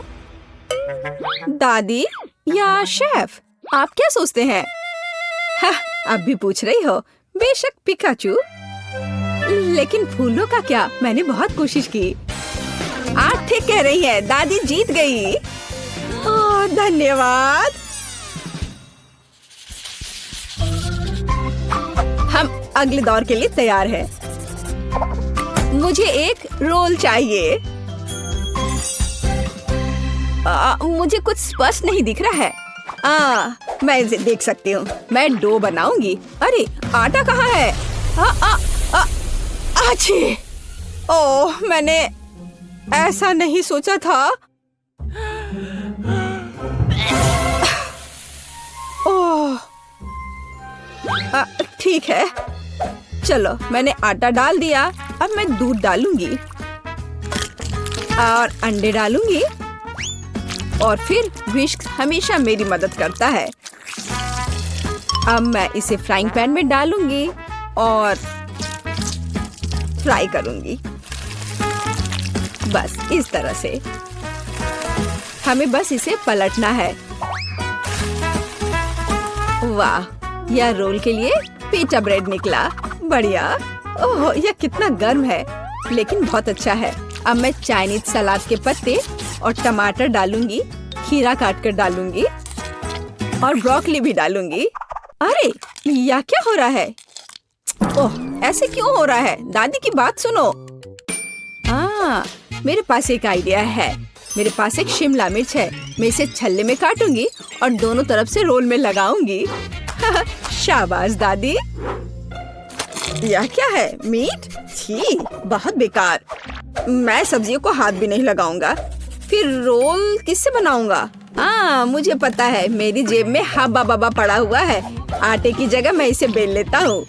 दादी या शेफ? आप क्या सोचते हैं? अब भी पूछ रही हो। बेशक पिकाचू। लेकिन फूलों का क्या? मैंने बहुत कोशिश की। आप ठीक कह रही हैं। दादी जीत गई। धन्यवाद। हम अगले दौर के लिए तैयार हैं। मुझे एक रोल चाहिए। मुझे कुछ स्पष्ट नहीं दिख रहा है। मैं इसे देख सकती हूँ। मैं डो बनाऊंगी। अरे आटा कहाँ है? अच्छी। ओह, मैंने ऐसा नहीं सोचा था। ओह, ठीक है। चलो मैंने आटा डाल दिया। अब मैं दूध डालूंगी और अंडे डालूंगी और फिर विस्क हमेशा मेरी मदद करता है। अब मैं इसे फ्राइंग पैन में डालूंगी और फ्राई करूंगी। बस इस तरह से। हमें बस इसे पलटना है। वाह, यह रोल के लिए पीटा ब्रेड निकला। बढ़िया। ओह, यह कितना गर्म है, लेकिन बहुत अच्छा है। अब मैं चाइनीज सलाद के पत्ते और टमाटर डालूंगी, खीरा काट कर डालूंगी और ब्रोकली भी डालूंगी। अरे, यह क्या हो रहा है? ओह, ऐसे क्यों हो रहा है? दादी की बात सुनो। मेरे पास एक आइडिया है। मेरे पास एक शिमला मिर्च है। मैं इसे छल्ले में काटूंगी और दोनों तरफ से रोल में लगाऊंगी। शाबाश दादी। यह क्या है? मीट? छी, बहुत बेकार। मैं सब्जियों को हाथ भी नहीं लगाऊंगा। फिर रोल किससे बनाऊंगा? मुझे पता है, मेरी जेब में हब्बा बब्बा पड़ा हुआ है। आटे की जगह मैं इसे बेल लेता हूँ।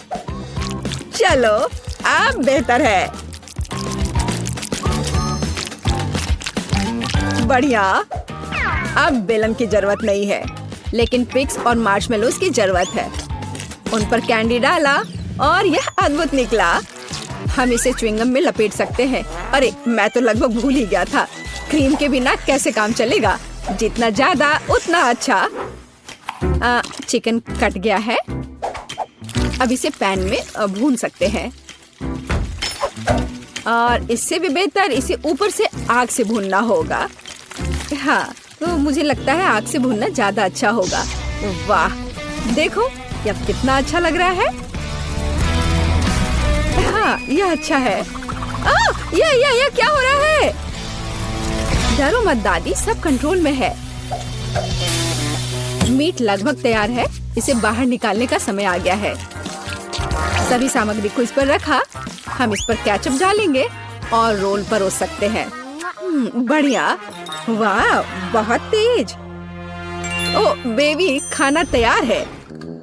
चलो, अब बेहतर है। बढ़िया। अब बेलन की जरूरत नहीं है, लेकिन पिक्स और मार्शमेलोज की जरूरत है। उन पर कैंडी डाला और यह अद्भुत निकला। हम इसे च्युइंगम में लपेट सकते हैं। अरे, मैं तो लगभग भूल ही गया था। क्रीम के बिना कैसे काम चलेगा? जितना ज्यादा उतना अच्छा। चिकन कट गया है। अब इसे पैन में भून सकते हैं, और इससे भी बेहतर इसे ऊपर से आग से भूनना होगा। हाँ, तो मुझे लगता है आग से भूनना ज्यादा अच्छा होगा। वाह, देखो यह कितना अच्छा लग रहा है। हाँ, यह अच्छा है। यह क्या हो रहा है? डरो मत दादी, सब कंट्रोल में है। मीट लगभग तैयार है। इसे बाहर निकालने का समय आ गया है। सभी सामग्री को इस पर रखा। हम इस पर केचप डालेंगे और रोल परोस सकते हैं। बढ़िया। वाह, बहुत तेज। ओ बेबी, खाना तैयार है।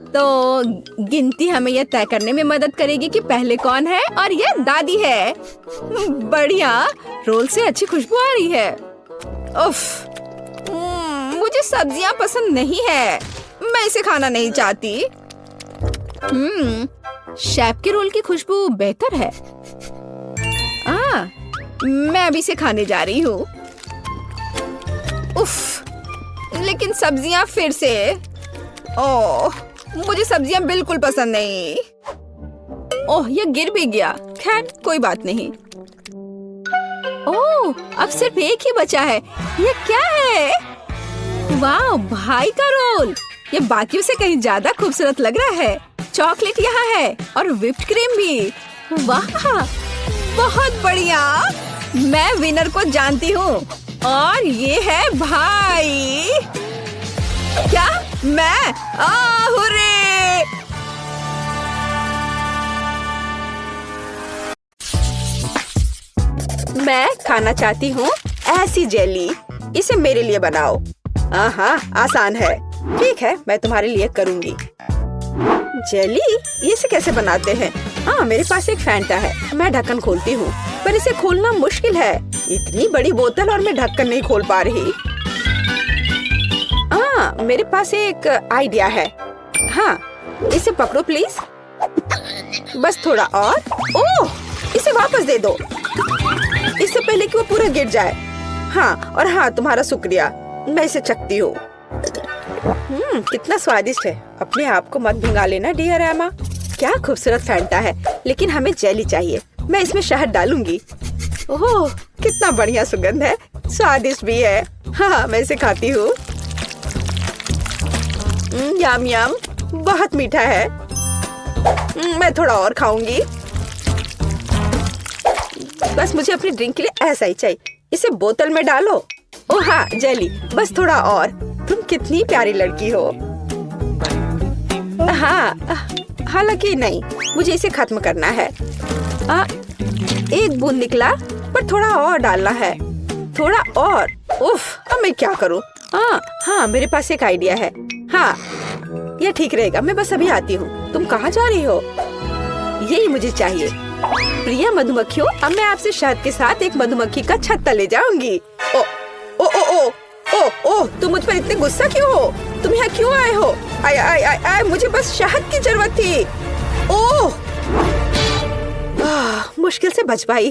तो गिनती हमें यह तय करने में मदद करेगी कि पहले कौन है, और यह दादी है। बढ़िया। रोल से अच्छी खुशबू आ रही है। उफ, मुझे सब्जियां पसंद नहीं है। मैं इसे खाना नहीं चाहती। शेफ के रोल की खुशबू बेहतर है। मैं अभी इसे खाने जा रही हूँ। उफ, लेकिन सब्जियां फिर से। ओह, मुझे सब्जियां बिल्कुल पसंद नहीं। ओह, यह गिर भी गया। खैर, कोई बात नहीं। ओह, अब सिर्फ एक ही बचा है। यह क्या है? वाह, भाई का रोल। ये बाकियों से कहीं ज्यादा खूबसूरत लग रहा है। चॉकलेट यहाँ है और व्हिप्ड क्रीम भी। वाह, बहुत बढ़िया। मैं विनर को जानती हूँ, और ये है भाई। क्या? मैं? हुर्रे! मैं खाना चाहती हूँ ऐसी जेली। इसे मेरे लिए बनाओ। हाँ, आसान है। ठीक है, मैं तुम्हारे लिए करूँगी। जेली? इसे कैसे बनाते हैं? मेरे पास एक फैंटा है। मैं ढक्कन खोलती हूँ, पर इसे खोलना मुश्किल है। इतनी बड़ी बोतल और मैं ढक्कन नहीं खोल पा रही। मेरे पास एक आइडिया है। हाँ, इसे पकड़ो प्लीज। बस थोड़ा और। ओह, इसे वापस दे दो, इससे पहले कि वो पूरा गिर जाए। और हाँ, तुम्हारा शुक्रिया। मैं इसे चखती हूँ। कितना स्वादिष्ट है। अपने आप को मत भिंगा लेना डियर एमा। क्या खूबसूरत फैंटा है, लेकिन हमें जेली चाहिए। मैं इसमें शहद डालूंगी। ओह, कितना बढ़िया सुगंध है। स्वादिष्ट भी है। हाँ, मैं इसे खाती हूँ। यम यम, बहुत मीठा है। मैं थोड़ा और खाऊंगी। बस मुझे अपनी ड्रिंक के लिए ऐसा ही चाहिए। इसे बोतल में डालो। ओह हाँ, जेली, बस थोड़ा और। तुम कितनी प्यारी लड़की हो। हाँ, हालांकि नहीं, मुझे इसे खत्म करना है। एक बूंद निकला, पर थोड़ा और डालना है। थोड़ा और। उफ, अब मैं क्या करूँ? हाँ, मेरे पास एक आइडिया है। हाँ, यह ठीक रहेगा। मैं बस अभी आती हूँ। तुम कहाँ जा रही हो? यही मुझे चाहिए। प्रिय मधुमक्खियों, अब मैं आपसे शहद के साथ एक मधुमक्खी का छत्ता ले जाऊंगी। ओ ओ ओ ओ ओ ओ, तुम मुझ पर इतने गुस्सा क्यों हो? तुम यहाँ क्यों आए हो? आय, मुझे बस शहद की जरूरत थी। ओह, मुश्किल से बच पाई।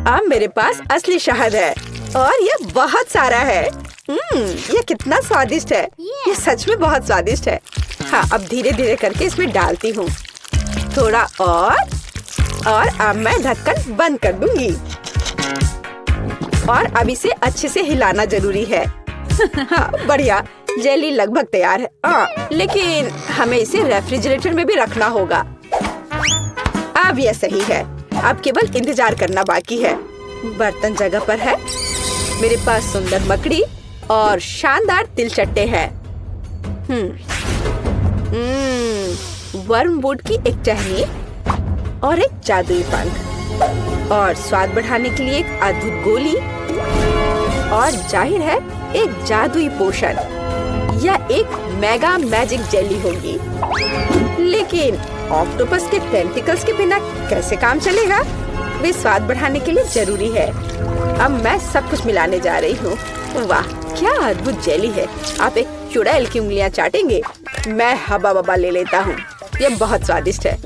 अब मेरे पास असली शहद है, और यह बहुत सारा है। ये कितना स्वादिष्ट है। ये सच में बहुत स्वादिष्ट है। हाँ, अब धीरे धीरे करके इसमें डालती हूँ। थोड़ा और अब मैं ढक्कन बंद कर दूंगी। और अब इसे अच्छे से हिलाना जरूरी है। हाँ, बढ़िया, जेली लगभग तैयार है। लेकिन हमें इसे रेफ्रिजरेटर में भी रखना होगा। अब यह सही है। अब केवल इंतजार करना बाकी है। बर्तन जगह पर है। मेरे पास सुंदर मकड़ी और शानदार तिलचट्टे हैं। वर्मवुड की एक टहनी और एक जादुई पंख और स्वाद बढ़ाने के लिए एक अद्भुत गोली और जाहिर है एक जादुई पोशन। यह एक मेगा मैजिक जेली होगी। लेकिन ऑक्टोपस के टेंटिकल्स के बिना कैसे काम चलेगा? वे स्वाद बढ़ाने के लिए जरूरी है। अब मैं सब कुछ मिलाने जा रही हूँ। वाह, क्या अद्भुत जेली है। आप एक चुड़ैल की उंगलियां चाटेंगे। मैं हबा बबा ले लेता हूँ। यह बहुत स्वादिष्ट है।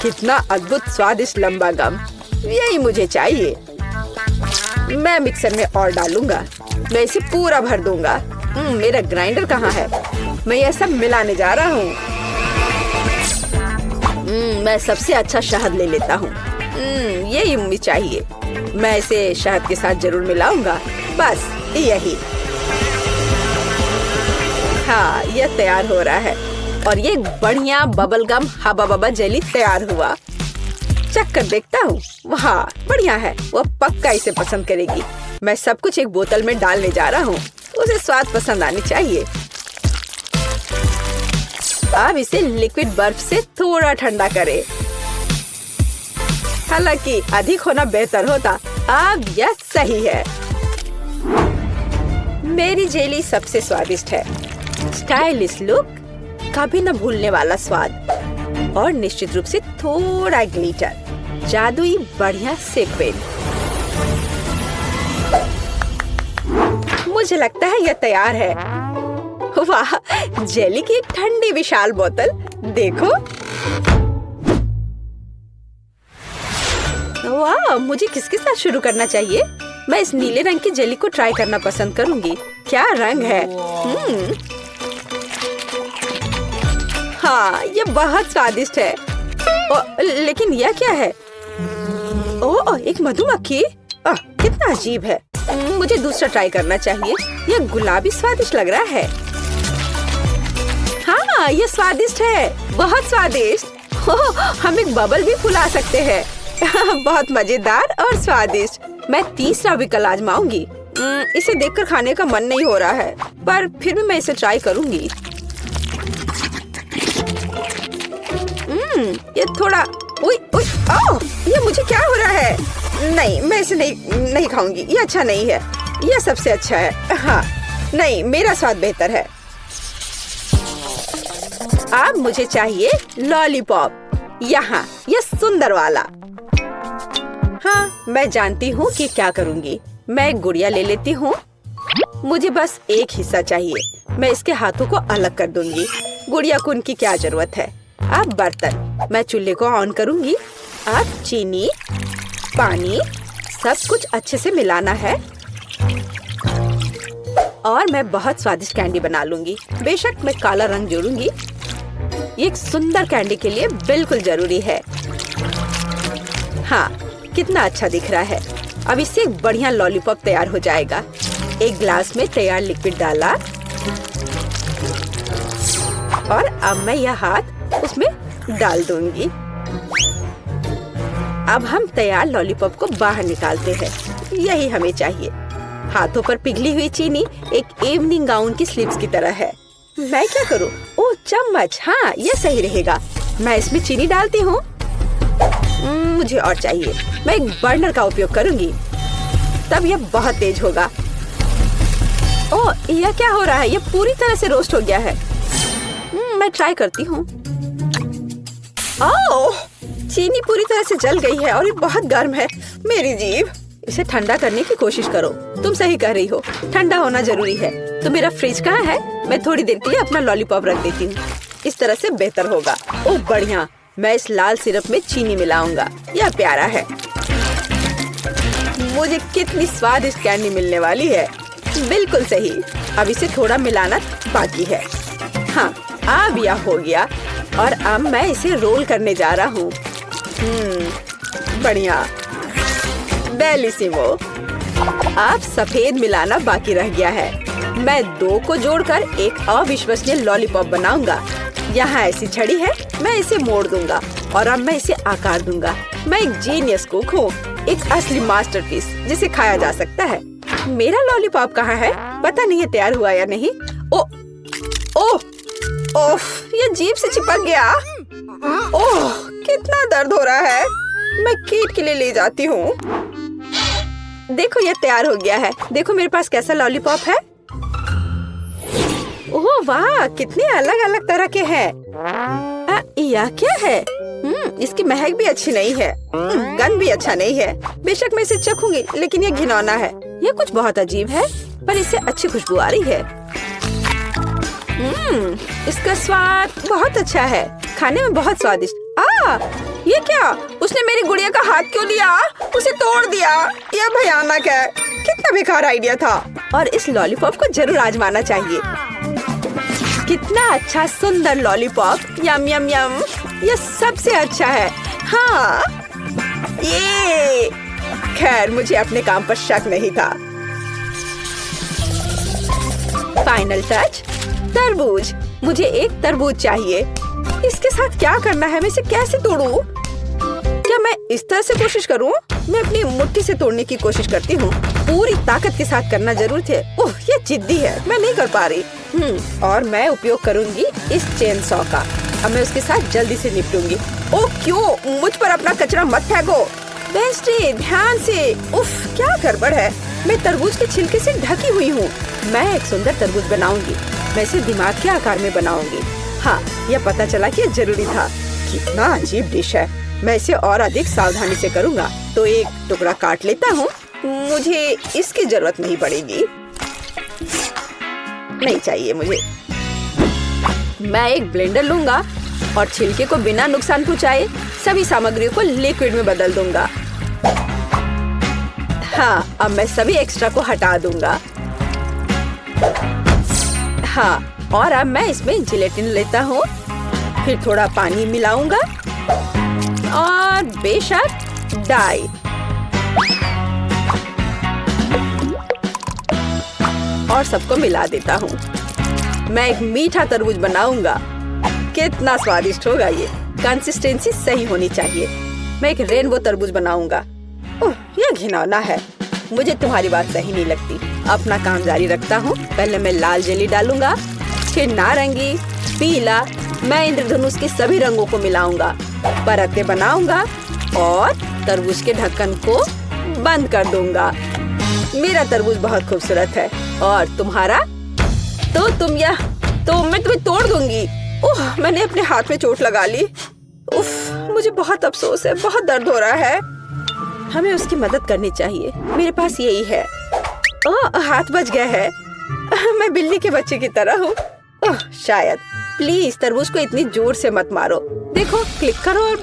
कितना अद्भुत स्वादिष्ट लंबा गम, यही मुझे चाहिए। मैं मिक्सर में और डालूंगा। मैं इसे पूरा भर दूंगा। मेरा ग्राइंडर कहाँ है? मैं यह सब मिलाने जा रहा हूँ। मैं सबसे अच्छा शहद ले लेता हूँ। यही मुझे चाहिए। मैं इसे शहद के साथ जरूर मिलाऊंगा। बस यही। हाँ, यह तैयार हो रहा है और ये बढ़िया बबल गम हबा बबा जेली तैयार हुआ। चख कर देखता हूँ। वाह, बढ़िया है। वह पक्का इसे पसंद करेगी। मैं सब कुछ एक बोतल में डालने जा रहा हूँ। उसे स्वाद पसंद आनी चाहिए। अब इसे लिक्विड बर्फ से थोड़ा ठंडा करें। हालांकि अधिक होना बेहतर होता। अब यह सही है। मेरी जेली सबसे स्वादिष्ट है। स्टाइलिश लुक, कभी न भूलने वाला स्वाद और निश्चित रूप से थोड़ा ग्लिटर, जादुई बढ़िया सीक्वेंस। मुझे लगता है यह तैयार है। वाह, जेली की एक ठंडी विशाल बोतल देखो। वाह, मुझे किसके साथ शुरू करना चाहिए? मैं इस नीले रंग की जेली को ट्राई करना पसंद करूंगी। क्या रंग है। हाँ, ये बहुत स्वादिष्ट है। लेकिन यह क्या है? ओह, एक मधुमक्खी। कितना अजीब है। मुझे दूसरा ट्राई करना चाहिए। यह गुलाबी स्वादिष्ट लग रहा है। हाँ, ये स्वादिष्ट है, बहुत स्वादिष्ट। हम एक बबल भी फुला सकते हैं। बहुत मजेदार और स्वादिष्ट। मैं तीसरा विकल्प आजमाऊंगी। इसे देखकर खाने का मन नहीं हो रहा है, पर फिर भी मैं इसे ट्राई करूंगी। ये थोड़ा ये मुझे क्या हो रहा है? नहीं, मैं इसे नहीं खाऊंगी। ये अच्छा नहीं है। यह सबसे अच्छा है। हाँ, नहीं, मेरा स्वाद बेहतर है। अब मुझे चाहिए लॉलीपॉप। यहाँ, यह सुंदर वाला। हाँ, मैं जानती हूँ कि क्या करूँगी। मैं एक गुड़िया ले लेती हूँ। मुझे बस एक हिस्सा चाहिए। मैं इसके हाथों को अलग कर दूंगी। गुड़िया को उनकी क्या जरूरत है। अब बर्तन, मैं चूल्हे को ऑन करूँगी। अब चीनी, पानी, सब कुछ अच्छे से मिलाना है और मैं बहुत स्वादिष्ट कैंडी बना लूंगी। बेशक मैं काला रंग जोड़ूंगी। ये एक सुंदर कैंडी के लिए बिल्कुल जरूरी है। हाँ, कितना अच्छा दिख रहा है। अब इससे एक बढ़िया लॉलीपॉप तैयार हो जाएगा। एक ग्लास में तैयार लिक्विड डाला और अब मैं यह हाथ उसमें डाल दूंगी। अब हम तैयार लॉलीपॉप को बाहर निकालते हैं। यही हमें चाहिए। हाथों पर पिघली हुई चीनी एक इवनिंग गाउन की स्लीव्स की तरह है। मैं क्या करूं? ओह, चम्मच। हाँ, यह सही रहेगा। मैं इसमें चीनी डालती हूँ। मुझे और चाहिए। मैं एक बर्नर का उपयोग करूंगी, तब यह बहुत तेज होगा। ओह, यह क्या हो रहा है? यह पूरी तरह से रोस्ट हो गया है। मैं ट्राई करती हूँ। ओह, चीनी पूरी तरह से जल गई है और ये बहुत गर्म है। मेरी जीभ। इसे ठंडा करने की कोशिश करो। तुम सही कह रही हो, ठंडा होना जरूरी है। तो मेरा फ्रिज कहाँ है? मैं थोड़ी देर के लिए अपना लॉलीपॉप रख देती हूँ। इस तरह से बेहतर होगा। ओह, बढ़िया। मैं इस लाल सिरप में चीनी मिलाऊंगा। यह प्यारा है। मुझे कितनी स्वादिष्ट कैंडी मिलने वाली है। बिल्कुल सही। अब इसे थोड़ा मिलाना बाकी है। हाँ, अब यह हो गया और अब मैं इसे रोल करने जा रहा हूँ। बढ़िया, बेलिसिमो। अब सफेद मिलाना बाकी रह गया है। मैं 2 को जोड़कर एक अविश्वसनीय लॉलीपॉप बनाऊंगा। यहाँ ऐसी छड़ी है, मैं इसे मोड़ दूंगा और अब मैं इसे आकार दूंगा। मैं एक जीनियस कुक हूँ, एक असली मास्टरपीस जिसे खाया जा सकता है। मेरा लॉलीपॉप कहाँ है? पता नहीं है तैयार हुआ या नहीं। ओह, ये जीभ से चिपक गया। ओह, कितना दर्द हो रहा है। मैं कीट के लिए ले जाती हूँ। देखो, ये तैयार हो गया है। देखो मेरे पास कैसा लॉलीपॉप है। ओह वाह, कितने अलग अलग तरह के हैं। यह क्या है? इसकी महक भी अच्छी नहीं है। गंध भी अच्छा नहीं है। बेशक मैं इसे चखूंगी, लेकिन ये घिनौना है। यह कुछ बहुत अजीब है, पर इससे अच्छी खुशबू आ रही है। इसका स्वाद बहुत अच्छा है, खाने में बहुत स्वादिष्ट। ये क्या? उसने मेरी गुड़िया का हाथ क्यों लिया? उसे तोड़ दिया। यह भयानक है। कितना बेकार आइडिया था। और इस लॉलीपॉप को जरूर आजमाना चाहिए। कितना अच्छा सुंदर लॉलीपॉप। यम यम यम। यह सबसे अच्छा है। हाँ, ये खैर, मुझे अपने काम पर शक नहीं था। फाइनल टच, तरबूज। मुझे एक तरबूज चाहिए। इसके साथ क्या करना है? मैं इसे कैसे तोड़ूं? क्या मैं इस तरह से कोशिश करूं? मैं अपनी मुट्ठी से तोड़ने की कोशिश करती हूँ। पूरी ताकत के साथ करना जरूर थे। ओह, ये जिद्दी है, मैं नहीं कर पा रही। और मैं उपयोग करूंगी इस चेन सॉ का। अब मैं उसके साथ जल्दी से निपटूंगी। ओह, क्यों? मुझ पर अपना कचरा मत फेंको। बेस्टी, ध्यान से। उफ, क्या गड़बड़ है। मैं तरबूज के छिलके से ढकी हुई हूँ। मैं एक सुंदर तरबूज बनाऊंगी। मैं इसे दिमाग के आकार में बनाऊंगी। हाँ, यह पता चला कि जरूरी था। कितना अजीब डिश है। मैं इसे और अधिक सावधानी से करूँगा। तो एक टुकड़ा काट लेता हूँ। मुझे इसकी जरूरत नहीं पड़ेगी। नहीं चाहिए मुझे। मैं एक ब्लेंडर लूंगा और छिलके को बिना नुकसान पहुँचाए सभी सामग्रियों को लिक्विड में बदल दूंगा। हाँ, अब मैं सभी एक्स्ट्रा को हटा दूंगा। हाँ, और अब मैं इसमें जिलेटिन लेता हूँ। फिर थोड़ा पानी मिलाऊंगा और बेशक डाई। और सबको मिला देता हूँ। मैं एक मीठा तरबूज बनाऊंगा। कितना स्वादिष्ट होगा ये। कंसिस्टेंसी सही होनी चाहिए। मैं एक रेनबो तरबूज बनाऊंगा। ओह, यह घिनौना है। मुझे तुम्हारी बात सही नहीं लगती। अपना काम जारी रखता हूँ। पहले मैं लाल जेली डालूंगा, फिर नारंगी, पीला। मैं इंद्रधनुष के सभी रंगों को मिलाऊंगा, परतें बनाऊंगा और तरबूज के ढक्कन को बंद कर दूंगा। मेरा तरबूज बहुत खूबसूरत है। और तुम्हारा? तो मैं तुम्हें तोड़ दूंगी। ओह, मैंने अपने हाथ में चोट लगा ली। उफ, मुझे बहुत अफसोस है। बहुत दर्द हो रहा है। हमें उसकी मदद करनी चाहिए। मेरे पास यही है। ओह, हाथ बच गया है। मैं बिल्ली के बच्चे की तरह हूँ। ओह, शायद। प्लीज तरबूज को इतनी जोर से मत मारो। देखो, क्लिक करो और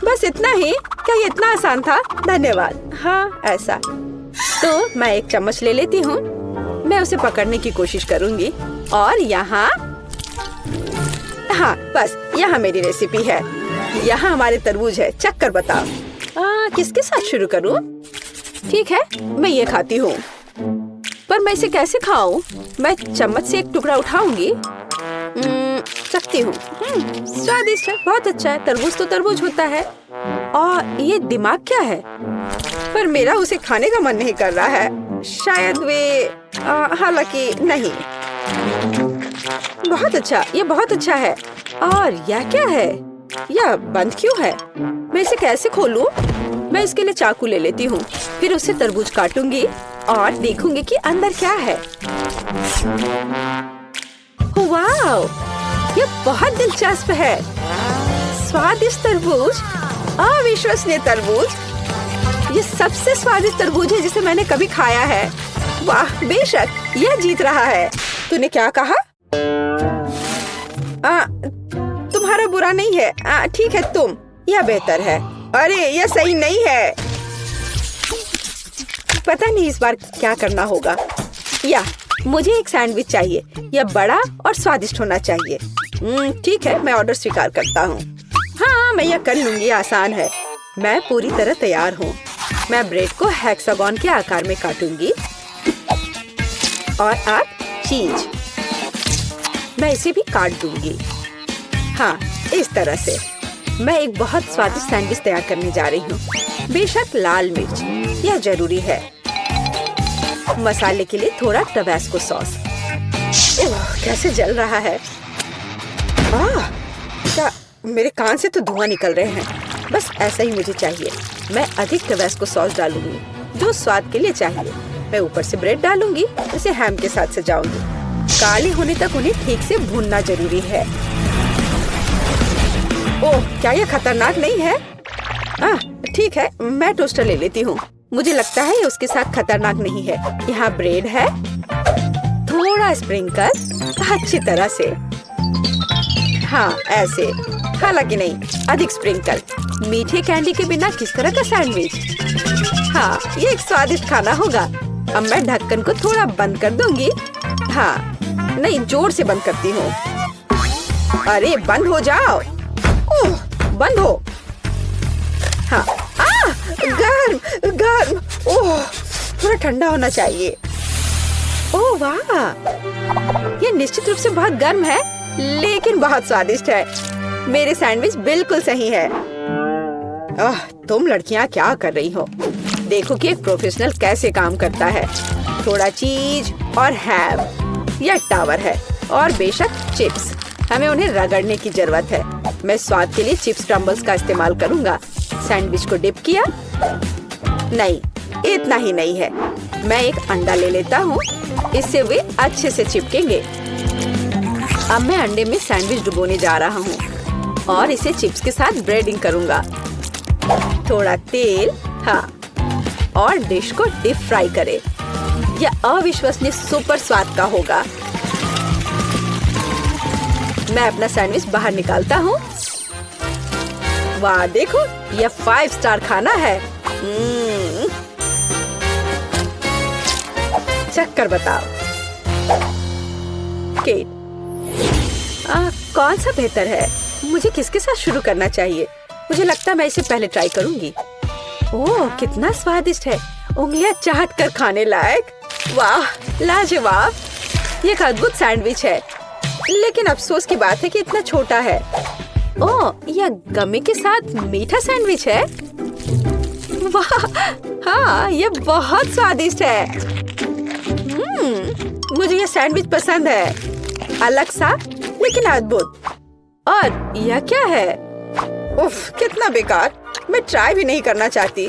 बस इतना ही। क्या ये इतना आसान था? धन्यवाद। हाँ, ऐसा। तो मैं एक चम्मच ले लेती हूँ। मैं उसे पकड़ने की कोशिश करूँगी। और यहाँ, हाँ, बस यहाँ मेरी रेसिपी है। यहाँ हमारे तरबूज है। चख कर बताओ। किसके साथ शुरू करूँ? ठीक है, मैं ये खाती हूँ। पर मैं इसे कैसे खाऊं? मैं चम्मच से एक टुकड़ा उठाऊंगी। चखती हूँ। स्वादिष्ट है, बहुत अच्छा है। तरबूज तो तरबूज होता है। और ये दिमाग क्या है? पर मेरा उसे खाने का मन नहीं कर रहा है। शायद वे हालांकि नहीं। बहुत अच्छा, ये बहुत अच्छा है। और यह क्या है? यह बंद क्यों है? मैं इसे कैसे खोलूं? मैं इसके लिए चाकू ले लेती हूँ। फिर उसे तरबूज काटूंगी और देखूंगी कि अंदर क्या है। वाओ, ये बहुत दिलचस्प है। स्वादिष्ट तरबूज, अविश्वसनीय तरबूज। ये सबसे स्वादिष्ट तरबूज है जिसे मैंने कभी खाया है। वाह, बेशक यह जीत रहा है। तूने क्या कहा? तुम्हारा बुरा नहीं है। ठीक है, तुम। यह बेहतर है। अरे, यह सही नहीं है। पता नहीं इस बार क्या करना होगा। या मुझे एक सैंडविच चाहिए। यह बड़ा और स्वादिष्ट होना चाहिए। ठीक है, मैं ऑर्डर स्वीकार करता हूँ। हाँ, मैं यह कर लूंगी, आसान है। मैं पूरी तरह तैयार हूँ। मैं ब्रेड को हेक्सागोन के आकार में काटूंगी और अब चीज। मैं इसे भी काट दूंगी। हाँ, इस तरह से। मैं एक बहुत स्वादिष्ट सैंडविच तैयार करने जा रही हूँ। बेशक लाल मिर्च, यह जरूरी है। मसाले के लिए थोड़ा टबास्को सॉस। कैसे जल रहा है। क्या मेरे कान से तो धुआं निकल रहे हैं। बस ऐसा ही मुझे चाहिए। मैं अधिक टबास्को सॉस डालूंगी, जो स्वाद के लिए चाहिए। मैं ऊपर से ब्रेड डालूंगी, इसे हैम के साथ सजाऊंगी। काले होने तक उन्हें ठीक से भूनना जरूरी है। ओह, क्या यह खतरनाक नहीं है? ठीक है, मैं टोस्टर ले लेती हूँ। मुझे लगता है ये उसके साथ खतरनाक नहीं है। यहाँ ब्रेड है, थोड़ा स्प्रिंकल, अच्छी तरह से। हाँ, ऐसे। हालांकि नहीं, अधिक स्प्रिंकल। मीठे कैंडी के बिना किस तरह का सैंडविच? हाँ, ये एक स्वादिष्ट खाना होगा। अब मैं ढक्कन को थोड़ा बंद कर दूंगी। हाँ, नहीं, जोर से बंद करती हूँ। अरे बंद हो जाओ। ओह, बंद हो। हाँ, गर्म गर्म। ओह, थोड़ा ठंडा होना चाहिए। ओह वाह, ये निश्चित रूप से बहुत गर्म है, लेकिन बहुत स्वादिष्ट है। मेरे सैंडविच बिल्कुल सही है। तुम लड़कियां क्या कर रही हो? देखो कि एक प्रोफेशनल कैसे काम करता है। थोड़ा चीज और हैम, यह टावर है। और बेशक चिप्स, हमें उन्हें रगड़ने की जरूरत है। मैं स्वाद के लिए चिप्स क्रम्बल्स का इस्तेमाल करूंगा। सैंडविच को डिप किया। नहीं, इतना ही नहीं है। मैं एक अंडा ले लेता हूँ, इससे वे अच्छे से चिपकेंगे। अब मैं अंडे में सैंडविच डुबोने जा रहा हूँ और इसे चिप्स के साथ ब्रेडिंग करूंगा। थोड़ा तेल, हाँ, और डिश को डीप फ्राई करें। यह अविश्वसनीय सुपर स्वाद का होगा। मैं अपना सैंडविच बाहर निकालता हूँ। वाह, देखो, यह 5 स्टार खाना है। चक्कर बताओ। केट, कौन सा बेहतर है? मुझे किसके साथ शुरू करना चाहिए? मुझे लगता है मैं इसे पहले ट्राई करूंगी। ओह, कितना स्वादिष्ट है। उंगलियां चाट कर खाने लायक। वाह, लाजवाब। ये एक अद्भुत सैंडविच है, लेकिन अफसोस की बात है कि इतना छोटा है। ओह, यह गमी के साथ मीठा सैंडविच है। वाह, हाँ, यह बहुत स्वादिष्ट है। मुझे यह सैंडविच पसंद है। अलग सा, लेकिन अद्भुत। और यह क्या है? उफ, कितना बेकार। मैं ट्राई भी नहीं करना चाहती।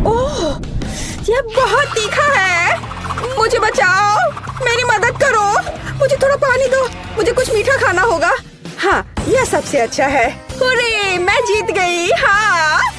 ओह, यह बहुत तीखा है। मुझे बचाओ, मेरी मदद करो। मुझे थोड़ा पानी दो, मुझे कुछ मीठा खाना होगा। हाँ, यह सबसे अच्छा है। हुर्रे, मैं जीत गई। हाँ।